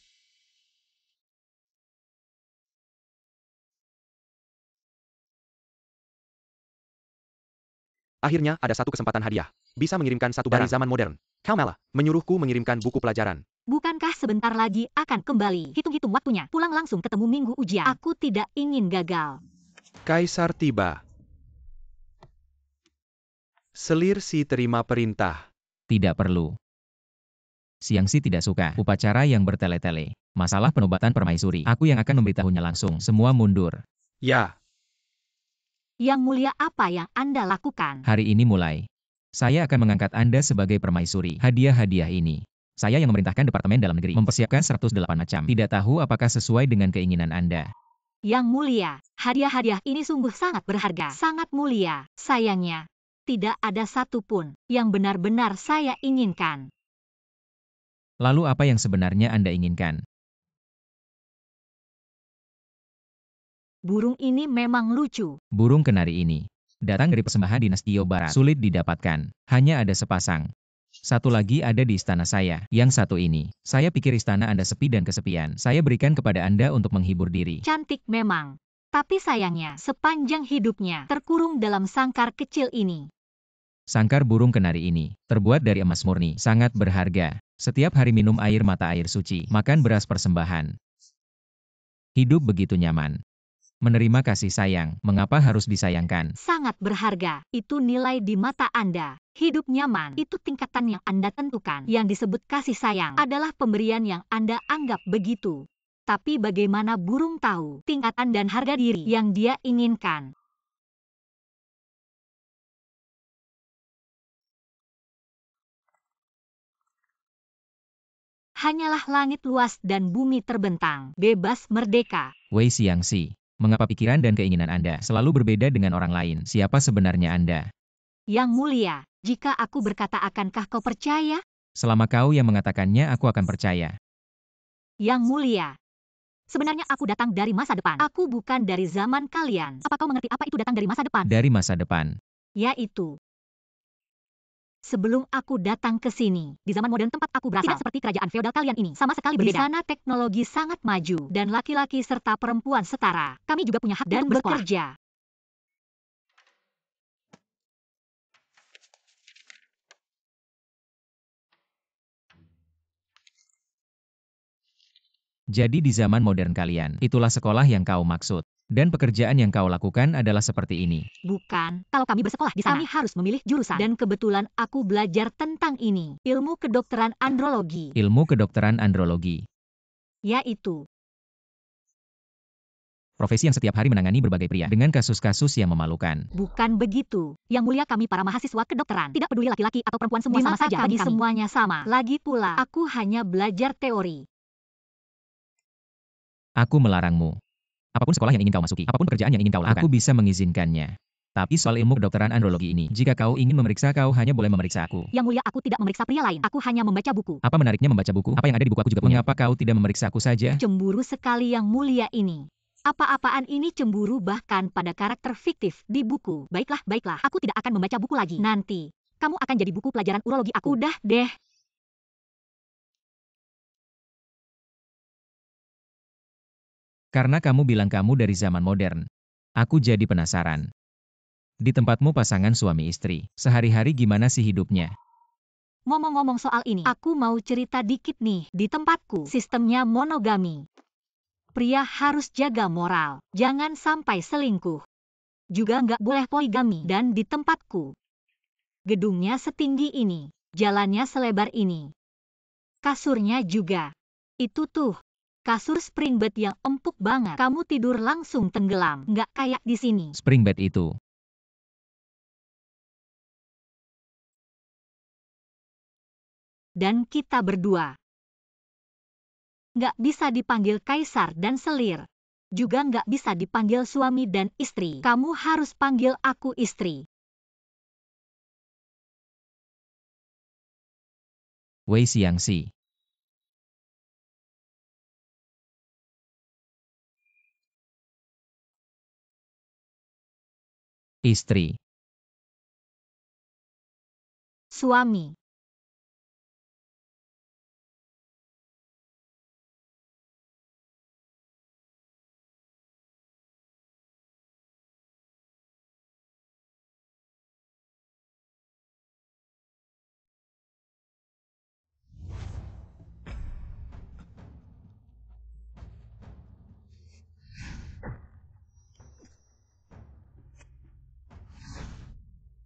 Akhirnya ada satu kesempatan hadiah. Bisa mengirimkan satu barang zaman modern. Kau malah menyuruhku mengirimkan buku pelajaran. Bukankah sebentar lagi akan kembali? Hitung-hitung waktunya. Pulang langsung ketemu minggu ujian. Aku tidak ingin gagal. Kaisar tiba. Selir Si terima perintah. Tidak perlu. Xiangxi tidak suka upacara yang bertele-tele. Masalah penobatan permaisuri. Aku yang akan memberitahunya langsung. Semua mundur. Ya, Yang mulia, apa yang Anda lakukan? Hari ini mulai. Saya akan mengangkat Anda sebagai permaisuri. Hadiah-hadiah ini. Saya yang memerintahkan Departemen Dalam Negeri mempersiapkan 108 macam. Tidak tahu apakah sesuai dengan keinginan Anda. Yang mulia, hadiah-hadiah ini sungguh sangat berharga. Sangat mulia. Sayangnya, tidak ada satupun yang benar-benar saya inginkan. Lalu apa yang sebenarnya Anda inginkan? Burung ini memang lucu. Burung kenari ini. Datang dari persembahan dinasti Barat. Sulit didapatkan. Hanya ada sepasang. Satu lagi ada di istana saya. Yang satu ini. Saya pikir istana Anda sepi dan kesepian. Saya berikan kepada Anda untuk menghibur diri. Cantik memang. Tapi sayangnya, sepanjang hidupnya terkurung dalam sangkar kecil ini. Sangkar burung kenari ini. Terbuat dari emas murni. Sangat berharga. Setiap hari minum air mata air suci. Makan beras persembahan. Hidup begitu nyaman. Menerima kasih sayang, mengapa harus disayangkan? Sangat berharga, itu nilai di mata Anda. Hidup nyaman, itu tingkatan yang Anda tentukan. Yang disebut kasih sayang adalah pemberian yang Anda anggap begitu. Tapi bagaimana burung tahu tingkatan dan harga diri yang dia inginkan? Hanyalah langit luas dan bumi terbentang, bebas merdeka. Wei Xiangxi. Mengapa pikiran dan keinginan Anda selalu berbeda dengan orang lain? Siapa sebenarnya Anda? Yang mulia, jika aku berkata akankah kau percaya? Selama kau yang mengatakannya aku akan percaya. Yang mulia, sebenarnya aku datang dari masa depan. Aku bukan dari zaman kalian. Apa kau mengerti apa itu datang dari masa depan? Dari masa depan. Yaitu, sebelum aku datang ke sini, di zaman modern tempat aku berasal, tidak seperti kerajaan feodal kalian ini, sama sekali berbeda. Di sana teknologi sangat maju, dan laki-laki serta perempuan setara. Kami juga punya hak dan untuk bekerja. Jadi di zaman modern kalian, itulah sekolah yang kau maksud. Dan pekerjaan yang kau lakukan adalah seperti ini. Bukan, kalau kami bersekolah di sana, kami harus memilih jurusan. Dan kebetulan aku belajar tentang ini, ilmu kedokteran andrologi. Ilmu kedokteran andrologi. Yaitu, Profesi yang setiap hari menangani berbagai pria dengan kasus-kasus yang memalukan. Bukan begitu. Yang mulia, kami para mahasiswa kedokteran. Tidak peduli laki-laki atau perempuan, semua sama saja bagi kami. Semuanya sama. Lagi pula, aku hanya belajar teori. Aku melarangmu. Apapun sekolah yang ingin kau masuki, apapun pekerjaan yang ingin kau lakukan, aku bisa mengizinkannya. Tapi soal ilmu kedokteran andrologi ini, jika kau ingin memeriksa, kau hanya boleh memeriksa aku. Yang mulia, aku tidak memeriksa pria lain. Aku hanya membaca buku. Apa menariknya membaca buku? Apa yang ada di buku aku juga punya. Mengapa kau tidak memeriksa aku saja? Cemburu sekali yang mulia ini. Apa-apaan ini cemburu bahkan pada karakter fiktif di buku. Baiklah, baiklah. Aku tidak akan membaca buku lagi. Nanti, kamu akan jadi buku pelajaran urologi aku. Udah deh. Karena kamu bilang kamu dari zaman modern. Aku jadi penasaran. Di tempatmu pasangan suami istri, sehari-hari gimana sih hidupnya? Ngomong-ngomong soal ini, aku mau cerita dikit nih. Di tempatku, sistemnya monogami. Pria harus jaga moral, jangan sampai selingkuh. Juga nggak boleh poligami. Dan di tempatku, gedungnya setinggi ini, jalannya selebar ini. Kasurnya juga. Itu tuh, kasur spring bed yang empuk banget. Kamu tidur langsung tenggelam, nggak kayak di sini. Spring bed itu. Dan kita berdua nggak bisa dipanggil kaisar dan selir. Juga nggak bisa dipanggil suami dan istri. Kamu harus panggil aku istri. Wei Xiangxi. Istri. Suami.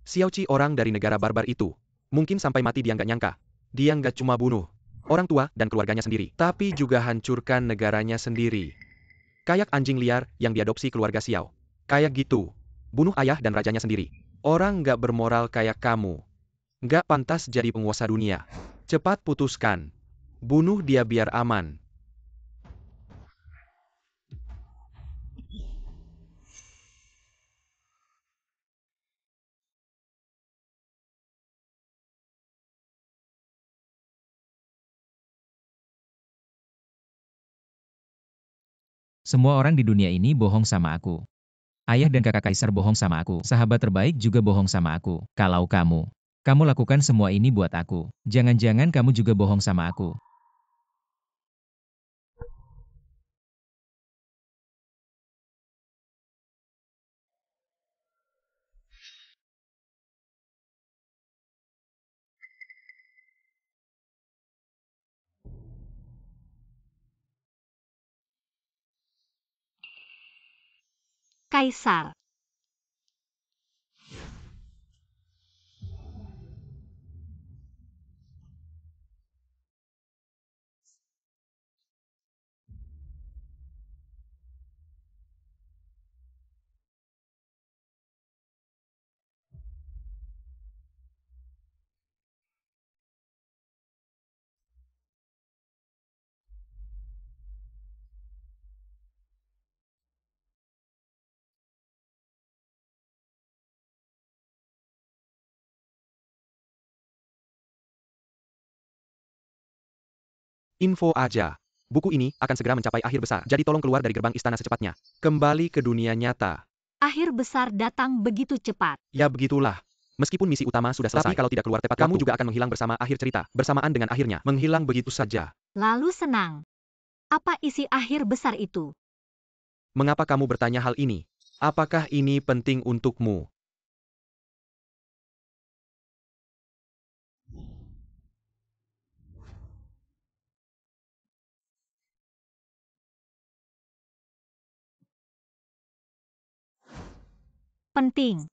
Xiaoqi orang dari negara barbar itu. Mungkin sampai mati dia nggak nyangka. Dia nggak cuma bunuh orang tua dan keluarganya sendiri, tapi juga hancurkan negaranya sendiri. Kayak anjing liar yang diadopsi keluarga Xiao. Kayak gitu. Bunuh ayah dan rajanya sendiri. Orang nggak bermoral kayak kamu. Nggak pantas jadi penguasa dunia. Cepat putuskan. Bunuh dia biar aman. Semua orang di dunia ini bohong sama aku. Ayah dan kakak kaisar bohong sama aku. Sahabat terbaik juga bohong sama aku. Kalau kamu lakukan semua ini buat aku. Jangan-jangan kamu juga bohong sama aku. Kaisar. Info aja. Buku ini akan segera mencapai akhir besar. Jadi tolong keluar dari gerbang istana secepatnya. Kembali ke dunia nyata. Akhir besar datang begitu cepat. Ya begitulah. Meskipun misi utama sudah selesai, tapi kalau tidak keluar tepat kamu juga akan menghilang bersama akhir cerita. Bersamaan dengan akhirnya. Menghilang begitu saja. Lalu senang. Apa isi akhir besar itu? Mengapa kamu bertanya hal ini? Apakah ini penting untukmu? Penting.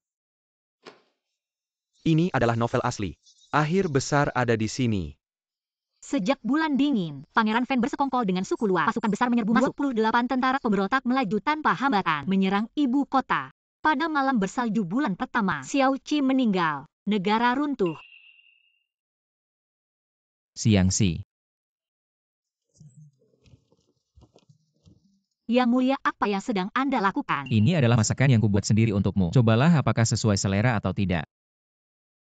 Ini adalah novel asli. Akhir besar ada di sini. Sejak bulan dingin, Pangeran Fen bersekongkol dengan suku luar. Pasukan besar menyerbu masuk. 28 tentara pemberontak melaju tanpa hambatan, menyerang ibu kota. Pada malam bersalju bulan pertama, Xiao Qi meninggal. Negara runtuh. Xiangxi. Yang mulia, apa yang sedang Anda lakukan? Ini adalah masakan yang kubuat sendiri untukmu. Cobalah apakah sesuai selera atau tidak.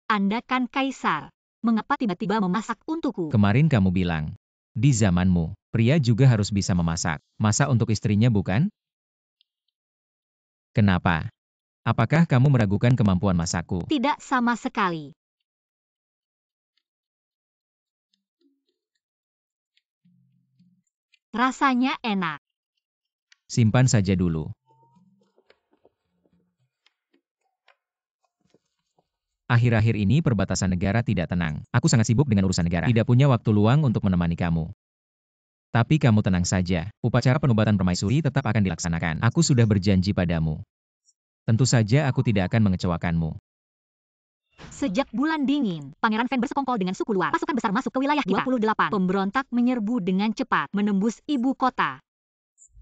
Anda kan kaisar. Mengapa tiba-tiba memasak untukku? Kemarin kamu bilang, di zamanmu, pria juga harus bisa memasak. Masa untuk istrinya bukan? Kenapa? Apakah kamu meragukan kemampuan masakku? Tidak sama sekali. Rasanya enak. Simpan saja dulu. Akhir-akhir ini perbatasan negara tidak tenang. Aku sangat sibuk dengan urusan negara. Tidak punya waktu luang untuk menemani kamu. Tapi kamu tenang saja. Upacara penobatan permaisuri tetap akan dilaksanakan. Aku sudah berjanji padamu. Tentu saja aku tidak akan mengecewakanmu. Sejak bulan dingin, Pangeran Fen bersekongkol dengan suku luar. Pasukan besar masuk ke wilayah kita. 28 pemberontak menyerbu dengan cepat, menembus ibu kota.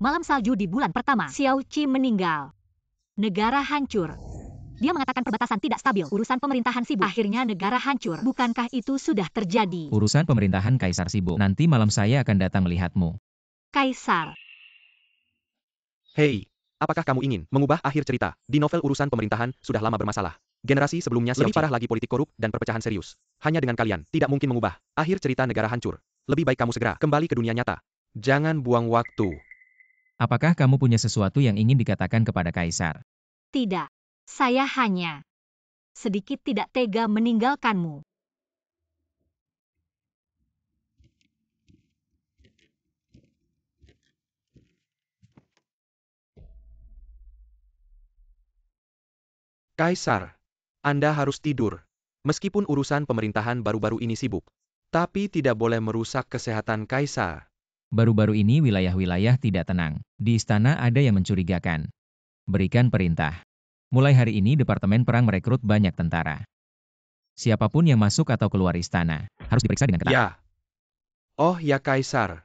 Malam salju di bulan pertama, Xiao Qi meninggal. Negara hancur. Dia mengatakan perbatasan tidak stabil, urusan pemerintahan sibuk. Akhirnya negara hancur. Bukankah itu sudah terjadi? Urusan pemerintahan kaisar sibuk. Nanti malam saya akan datang melihatmu. Kaisar. Hei, apakah kamu ingin mengubah akhir cerita? Di novel urusan pemerintahan sudah lama bermasalah. Generasi sebelumnya lebih parah lagi politik korup dan perpecahan serius. Hanya dengan kalian, tidak mungkin mengubah akhir cerita negara hancur. Lebih baik kamu segera kembali ke dunia nyata. Jangan buang waktu. Apakah kamu punya sesuatu yang ingin dikatakan kepada kaisar? Tidak. Saya hanya sedikit tidak tega meninggalkanmu. Kaisar, Anda harus tidur. Meskipun urusan pemerintahan baru-baru ini sibuk. Tapi tidak boleh merusak kesehatan Kaisar. Baru-baru ini wilayah-wilayah tidak tenang. Di istana ada yang mencurigakan. Berikan perintah. Mulai hari ini Departemen Perang merekrut banyak tentara. Siapapun yang masuk atau keluar istana, harus diperiksa dengan ketat. Ya. Oh ya Kaisar.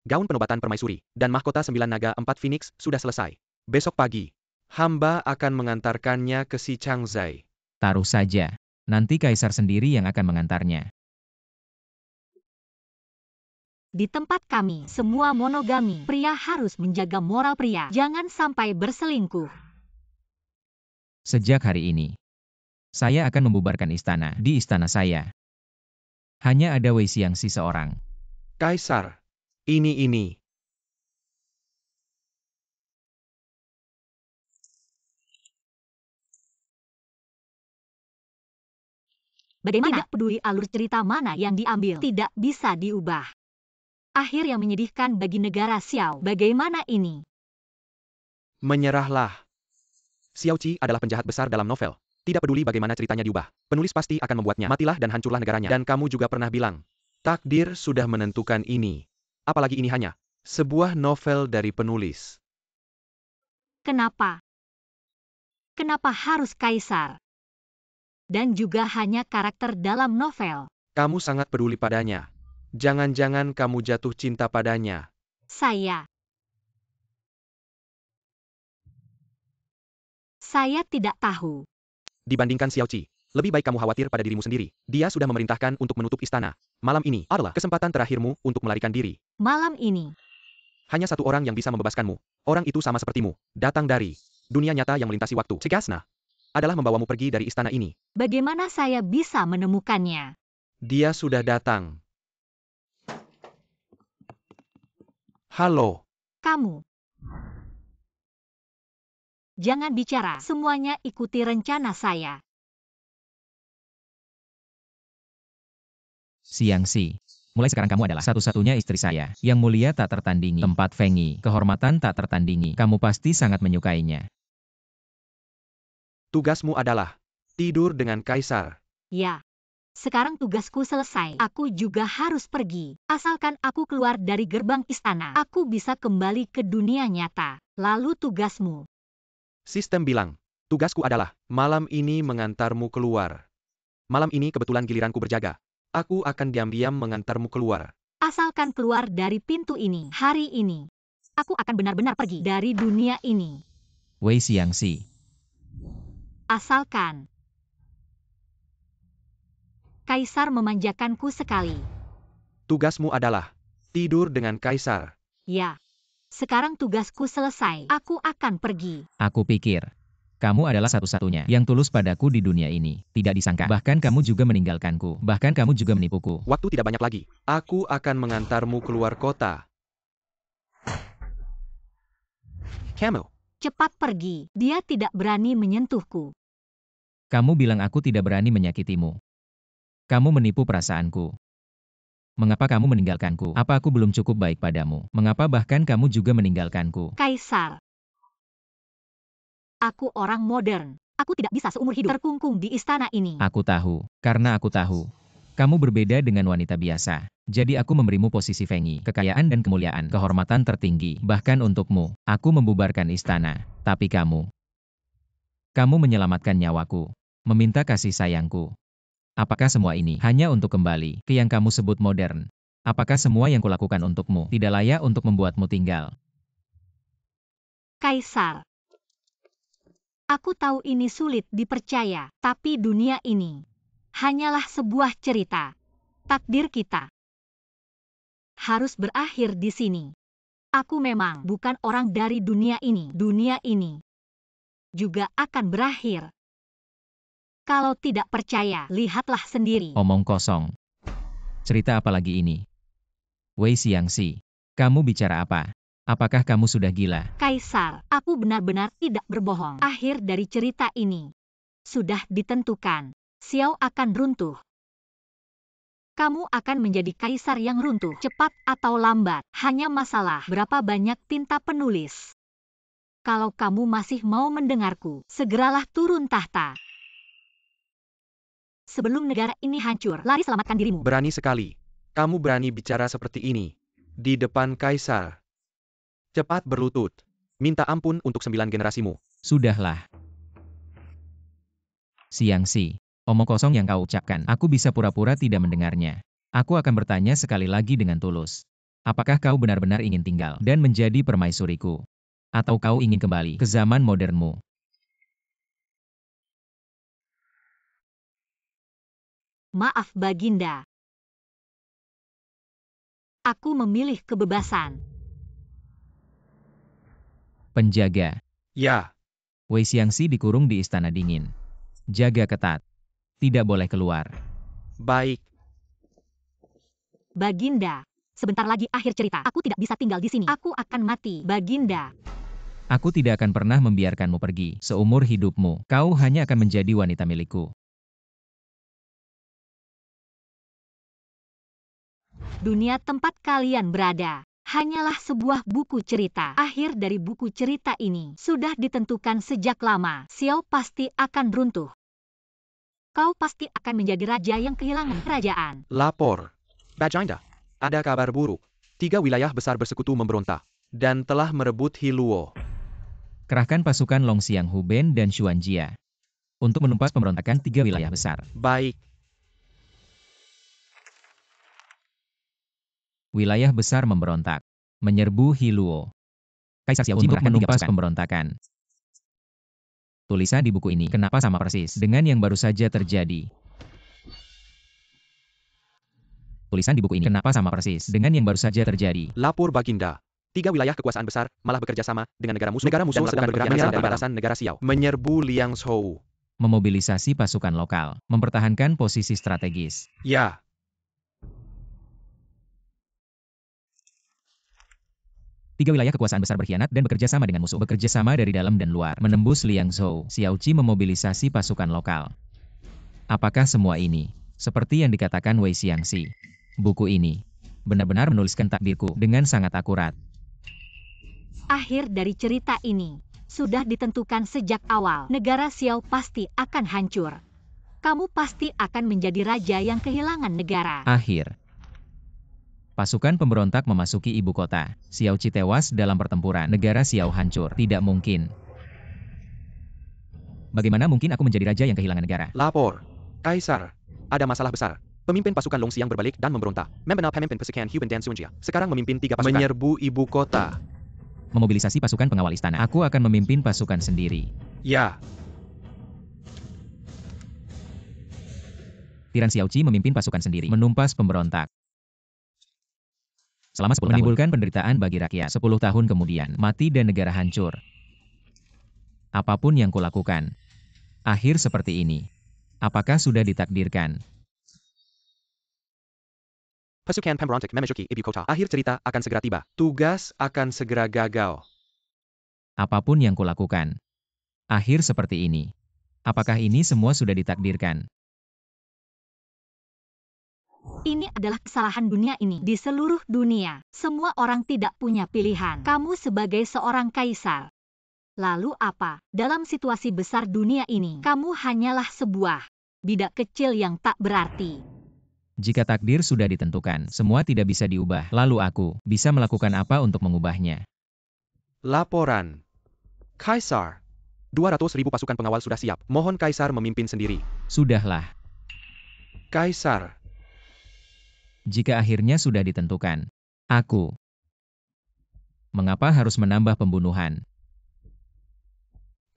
Gaun penobatan permaisuri dan mahkota 9 naga 4 Phoenix sudah selesai. Besok pagi, hamba akan mengantarkannya ke si Changzai. Taruh saja. Nanti kaisar sendiri yang akan mengantarnya. Di tempat kami, semua monogami. Pria harus menjaga moral pria. Jangan sampai berselingkuh. Sejak hari ini, saya akan membubarkan istana. Di istana saya, hanya ada Wei Xiangxi seorang. Kaisar, ini. Bagaimana? Tidak peduli alur cerita mana yang diambil, tidak bisa diubah. Akhir yang menyedihkan bagi negara Xiao. Bagaimana ini? Menyerahlah. Xiao Qi adalah penjahat besar dalam novel. Tidak peduli bagaimana ceritanya diubah. Penulis pasti akan membuatnya. Matilah dan hancurlah negaranya. Dan kamu juga pernah bilang, takdir sudah menentukan ini. Apalagi ini hanya sebuah novel dari penulis. Kenapa? Kenapa harus kaisar? Dan juga hanya karakter dalam novel. Kamu sangat peduli padanya. Jangan-jangan kamu jatuh cinta padanya. Saya tidak tahu. Dibandingkan Xiao Qi, lebih baik kamu khawatir pada dirimu sendiri. Dia sudah memerintahkan untuk menutup istana. Malam ini adalah kesempatan terakhirmu untuk melarikan diri. Malam ini. Hanya satu orang yang bisa membebaskanmu. Orang itu sama sepertimu. Datang dari dunia nyata yang melintasi waktu. Cigasna adalah membawamu pergi dari istana ini. Bagaimana saya bisa menemukannya? Dia sudah datang. Halo. Kamu. Jangan bicara, semuanya ikuti rencana saya. Xiangxi, mulai sekarang kamu adalah satu-satunya istri saya. Yang mulia tak tertandingi. Tempat Fengyi, kehormatan tak tertandingi. Kamu pasti sangat menyukainya. Tugasmu adalah tidur dengan kaisar. Ya. Sekarang tugasku selesai. Aku juga harus pergi. Asalkan aku keluar dari gerbang istana, aku bisa kembali ke dunia nyata. Lalu tugasmu. Sistem bilang, tugasku adalah malam ini mengantarmu keluar. Malam ini kebetulan giliranku berjaga. Aku akan diam-diam mengantarmu keluar. Asalkan keluar dari pintu ini hari ini, aku akan benar-benar pergi dari dunia ini. Wei Xiangxi. Asalkan. Kaisar memanjakanku sekali. Tugasmu adalah tidur dengan Kaisar. Ya. Sekarang tugasku selesai. Aku akan pergi. Aku pikir, kamu adalah satu-satunya yang tulus padaku di dunia ini. Tidak disangka. Bahkan kamu juga meninggalkanku. Bahkan kamu juga menipuku. Waktu tidak banyak lagi. Aku akan mengantarmu keluar kota. Camel. Cepat pergi. Dia tidak berani menyentuhku. Kamu bilang aku tidak berani menyakitimu. Kamu menipu perasaanku. Mengapa kamu meninggalkanku? Apa aku belum cukup baik padamu? Mengapa bahkan kamu juga meninggalkanku? Kaisar. Aku orang modern. Aku tidak bisa seumur hidup terkungkung di istana ini. Aku tahu, karena aku tahu. Kamu berbeda dengan wanita biasa. Jadi aku memberimu posisi Fengyi, kekayaan dan kemuliaan, kehormatan tertinggi. Bahkan untukmu, aku membubarkan istana. Tapi kamu menyelamatkan nyawaku, meminta kasih sayangku. Apakah semua ini hanya untuk kembali ke yang kamu sebut modern? Apakah semua yang kulakukan untukmu tidak layak untuk membuatmu tinggal? Kaisar. Aku tahu ini sulit dipercaya, tapi dunia ini hanyalah sebuah cerita. Takdir kita harus berakhir di sini. Aku memang bukan orang dari dunia ini. Dunia ini juga akan berakhir. Kalau tidak percaya, lihatlah sendiri. Omong kosong. Cerita apa lagi ini? Wei Xiangxi, kamu bicara apa? Apakah kamu sudah gila? Kaisar, aku benar-benar tidak berbohong. Akhir dari cerita ini sudah ditentukan. Xiao akan runtuh. Kamu akan menjadi kaisar yang runtuh, cepat atau lambat. Hanya masalah berapa banyak tinta penulis. Kalau kamu masih mau mendengarku, segeralah turun tahta. Sebelum negara ini hancur, lari selamatkan dirimu. Berani sekali. Kamu berani bicara seperti ini di depan Kaisar. Cepat berlutut. Minta ampun untuk 9 generasimu. Sudahlah. Xiangxi, omong kosong yang kau ucapkan, aku bisa pura-pura tidak mendengarnya. Aku akan bertanya sekali lagi dengan tulus. Apakah kau benar-benar ingin tinggal dan menjadi permaisuriku? Atau kau ingin kembali ke zaman modernmu? Maaf Baginda. Aku memilih kebebasan. Penjaga. Ya. Wei Xiangxi dikurung di istana dingin. Jaga ketat. Tidak boleh keluar. Baik. Baginda, sebentar lagi akhir cerita. Aku tidak bisa tinggal di sini. Aku akan mati, Baginda. Aku tidak akan pernah membiarkanmu pergi. Seumur hidupmu, kau hanya akan menjadi wanita milikku. Dunia tempat kalian berada hanyalah sebuah buku cerita. Akhir dari buku cerita ini sudah ditentukan sejak lama. Xiao pasti akan runtuh. Kau pasti akan menjadi raja yang kehilangan kerajaan. Lapor. Baginda. Ada kabar buruk. 3 wilayah besar bersekutu memberontak dan telah merebut Hiluo. Kerahkan pasukan Long Xiang Huben dan Xuanjia untuk menumpas pemberontakan 3 wilayah besar. Baik. Wilayah besar memberontak, menyerbu Hiluo. Kaisar Xiao untuk menumpas pemberontakan. Tulisan di buku ini kenapa sama persis dengan yang baru saja terjadi? Tulisan di buku ini kenapa sama persis dengan yang baru saja terjadi? Lapor Baginda. 3 wilayah kekuasaan besar malah bekerja sama dengan negara musuh dan sedang bergerak dari batasan negara Xiao. Menyerbu Liangzhou. Memobilisasi pasukan lokal, mempertahankan posisi strategis. Ya. Tiga wilayah kekuasaan besar berkhianat dan bekerja sama dengan musuh. Bekerja sama dari dalam dan luar. Menembus Liangzhou. Xiaoqi memobilisasi pasukan lokal. Apakah semua ini seperti yang dikatakan Wei Xiangxi? Buku ini benar-benar menuliskan takdirku dengan sangat akurat. Akhir dari cerita ini sudah ditentukan sejak awal. Negara Xiao pasti akan hancur. Kamu pasti akan menjadi raja yang kehilangan negara. Akhir. Pasukan pemberontak memasuki ibu kota. Xiaoqi tewas dalam pertempuran. Negara Xiao hancur. Tidak mungkin. Bagaimana mungkin aku menjadi raja yang kehilangan negara? Lapor. Kaisar. Ada masalah besar. Pemimpin pasukan Long Xiang berbalik dan memberontak. Membenar pemimpin pasukan Huban dan Sunjia. Sekarang memimpin 3 pasukan. Menyerbu ibu kota. Memobilisasi pasukan pengawal istana. Aku akan memimpin pasukan sendiri. Ya. Tiran Xiaoqi memimpin pasukan sendiri. Menumpas pemberontak. Selama 10 tahun. Menimbulkan penderitaan bagi rakyat. 10 tahun kemudian, mati dan negara hancur. Apapun yang kulakukan. Akhir seperti ini. Apakah sudah ditakdirkan? Pasukan pemberontak memasuki ibu kota. Akhir cerita akan segera tiba. Tugas akan segera gagal. Apapun yang kulakukan. Akhir seperti ini. Apakah ini semua sudah ditakdirkan? Ini adalah kesalahan dunia ini. Di seluruh dunia, semua orang tidak punya pilihan. Kamu sebagai seorang kaisar. Lalu apa? Dalam situasi besar dunia ini, kamu hanyalah sebuah bidak kecil yang tak berarti. Jika takdir sudah ditentukan, semua tidak bisa diubah. Lalu aku bisa melakukan apa untuk mengubahnya? Laporan. Kaisar. 200.000 pasukan pengawal sudah siap. Mohon Kaisar memimpin sendiri. Sudahlah. Kaisar. Jika akhirnya sudah ditentukan, aku. Mengapa harus menambah pembunuhan?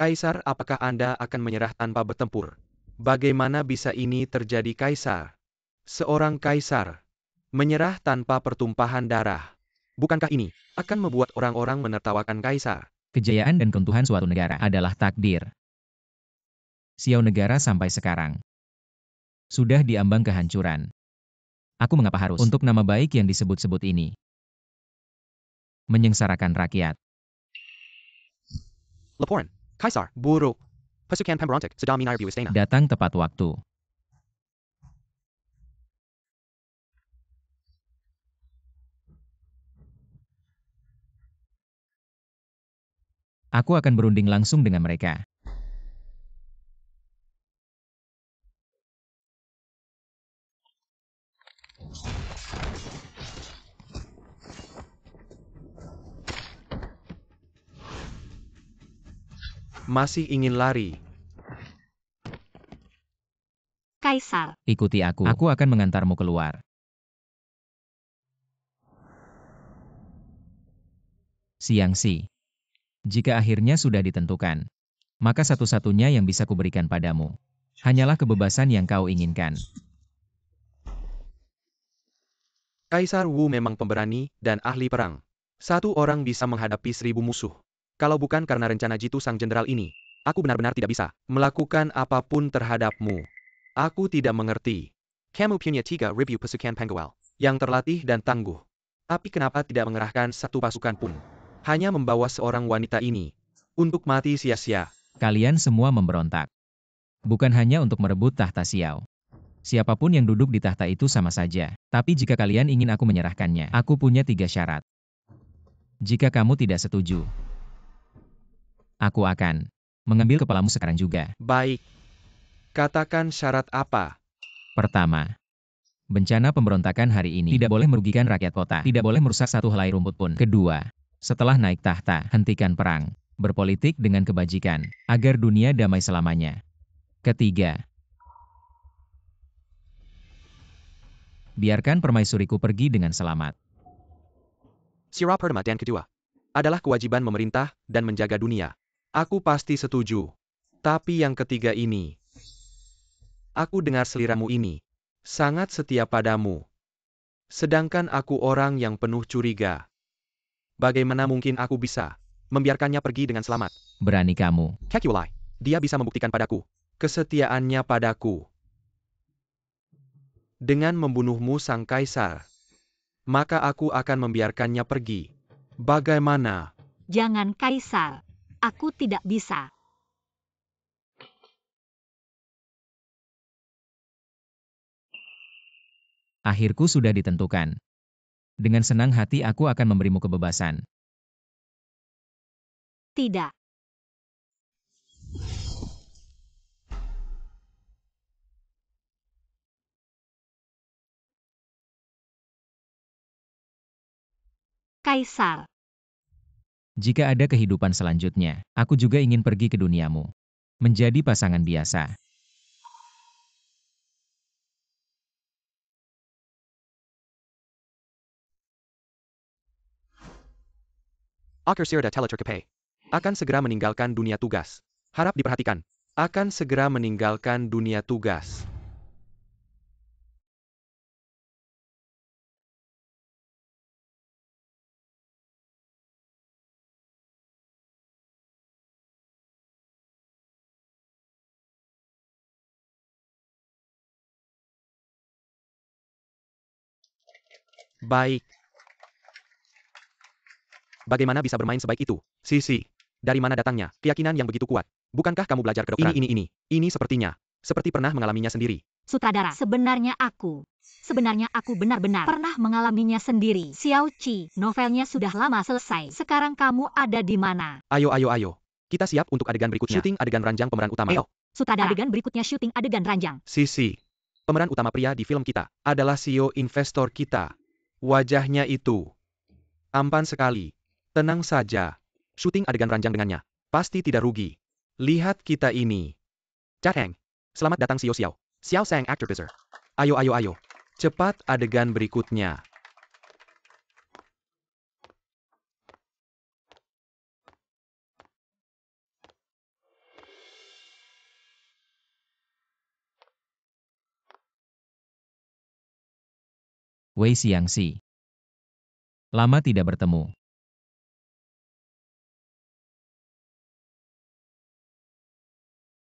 Kaisar, apakah Anda akan menyerah tanpa bertempur? Bagaimana bisa ini terjadi, Kaisar? Seorang kaisar menyerah tanpa pertumpahan darah. Bukankah ini akan membuat orang-orang menertawakan kaisar? Kejayaan dan keruntuhan suatu negara adalah takdir. Siau negara sampai sekarang sudah diambang kehancuran. Aku mengapa harus untuk nama baik yang disebut-sebut ini menyengsarakan rakyat? Laporan. Kaisar, buruk. Pasukan pemberontak sedang menyerbu istana. Datang tepat waktu. Aku akan berunding langsung dengan mereka. Masih ingin lari? Kaisar. Ikuti aku. Aku akan mengantarmu keluar. Xiangxi. Jika akhirnya sudah ditentukan, maka satu-satunya yang bisa kuberikan padamu hanyalah kebebasan yang kau inginkan. Kaisar Wu memang pemberani dan ahli perang. Satu orang bisa menghadapi 1000 musuh. Kalau bukan karena rencana Jitu sang jenderal ini, aku benar-benar tidak bisa melakukan apapun terhadapmu. Aku tidak mengerti. Kamu punya 3.000 pasukan pengawal yang terlatih dan tangguh. Tapi kenapa tidak mengerahkan satu pasukan pun? Hanya membawa seorang wanita ini untuk mati sia-sia. Kalian semua memberontak. Bukan hanya untuk merebut tahta Xiao. Siapapun yang duduk di tahta itu sama saja. Tapi jika kalian ingin aku menyerahkannya, aku punya 3 syarat. Jika kamu tidak setuju, aku akan mengambil kepalamu sekarang juga. Baik. Katakan syarat apa? Pertama, bencana pemberontakan hari ini tidak boleh merugikan rakyat kota. Tidak boleh merusak satu helai rumput pun. Kedua, setelah naik tahta, hentikan perang. Berpolitik dengan kebajikan, agar dunia damai selamanya. Ketiga, biarkan permaisuriku pergi dengan selamat. Syarat pertama dan kedua adalah kewajiban memerintah dan menjaga dunia. Aku pasti setuju. Tapi yang ketiga ini, aku dengar seliramu ini sangat setia padamu. Sedangkan aku orang yang penuh curiga. Bagaimana mungkin aku bisa membiarkannya pergi dengan selamat? Berani kamu. Kakiulai, dia bisa membuktikan padaku kesetiaannya padaku dengan membunuhmu sang kaisar. Maka aku akan membiarkannya pergi. Bagaimana? Jangan, Kaisar. Aku tidak bisa. Akhirku sudah ditentukan. Dengan senang hati aku akan memberimu kebebasan. Tidak. Kaisar. Jika ada kehidupan selanjutnya, aku juga ingin pergi ke duniamu. Menjadi pasangan biasa. Akhir Sirda Teleterkepe. Akan segera meninggalkan dunia tugas. Harap diperhatikan. Akan segera meninggalkan dunia tugas. Baik. Bagaimana bisa bermain sebaik itu? Sisi. Dari mana datangnya keyakinan yang begitu kuat? Bukankah kamu belajar kedokteran? Ini sepertinya. Seperti pernah mengalaminya sendiri. Sutradara, sebenarnya aku benar-benar pernah mengalaminya sendiri. Xiao Qi, novelnya sudah lama selesai. Sekarang kamu ada di mana? Ayo. Kita siap untuk adegan berikutnya. Syuting adegan ranjang pemeran utama. Sutradara, adegan berikutnya syuting adegan ranjang. Sisi. Pemeran utama pria di film kita adalah CEO investor kita. Wajahnya itu ampan sekali. Tenang saja. Syuting adegan ranjang dengannya. Pasti tidak rugi. Lihat kita ini. Chat Heng. Selamat datang Xiao Xiao. Xiao Sang actor buzzer. Ayo. Cepat adegan berikutnya. Wei Xiangxi. Lama tidak bertemu.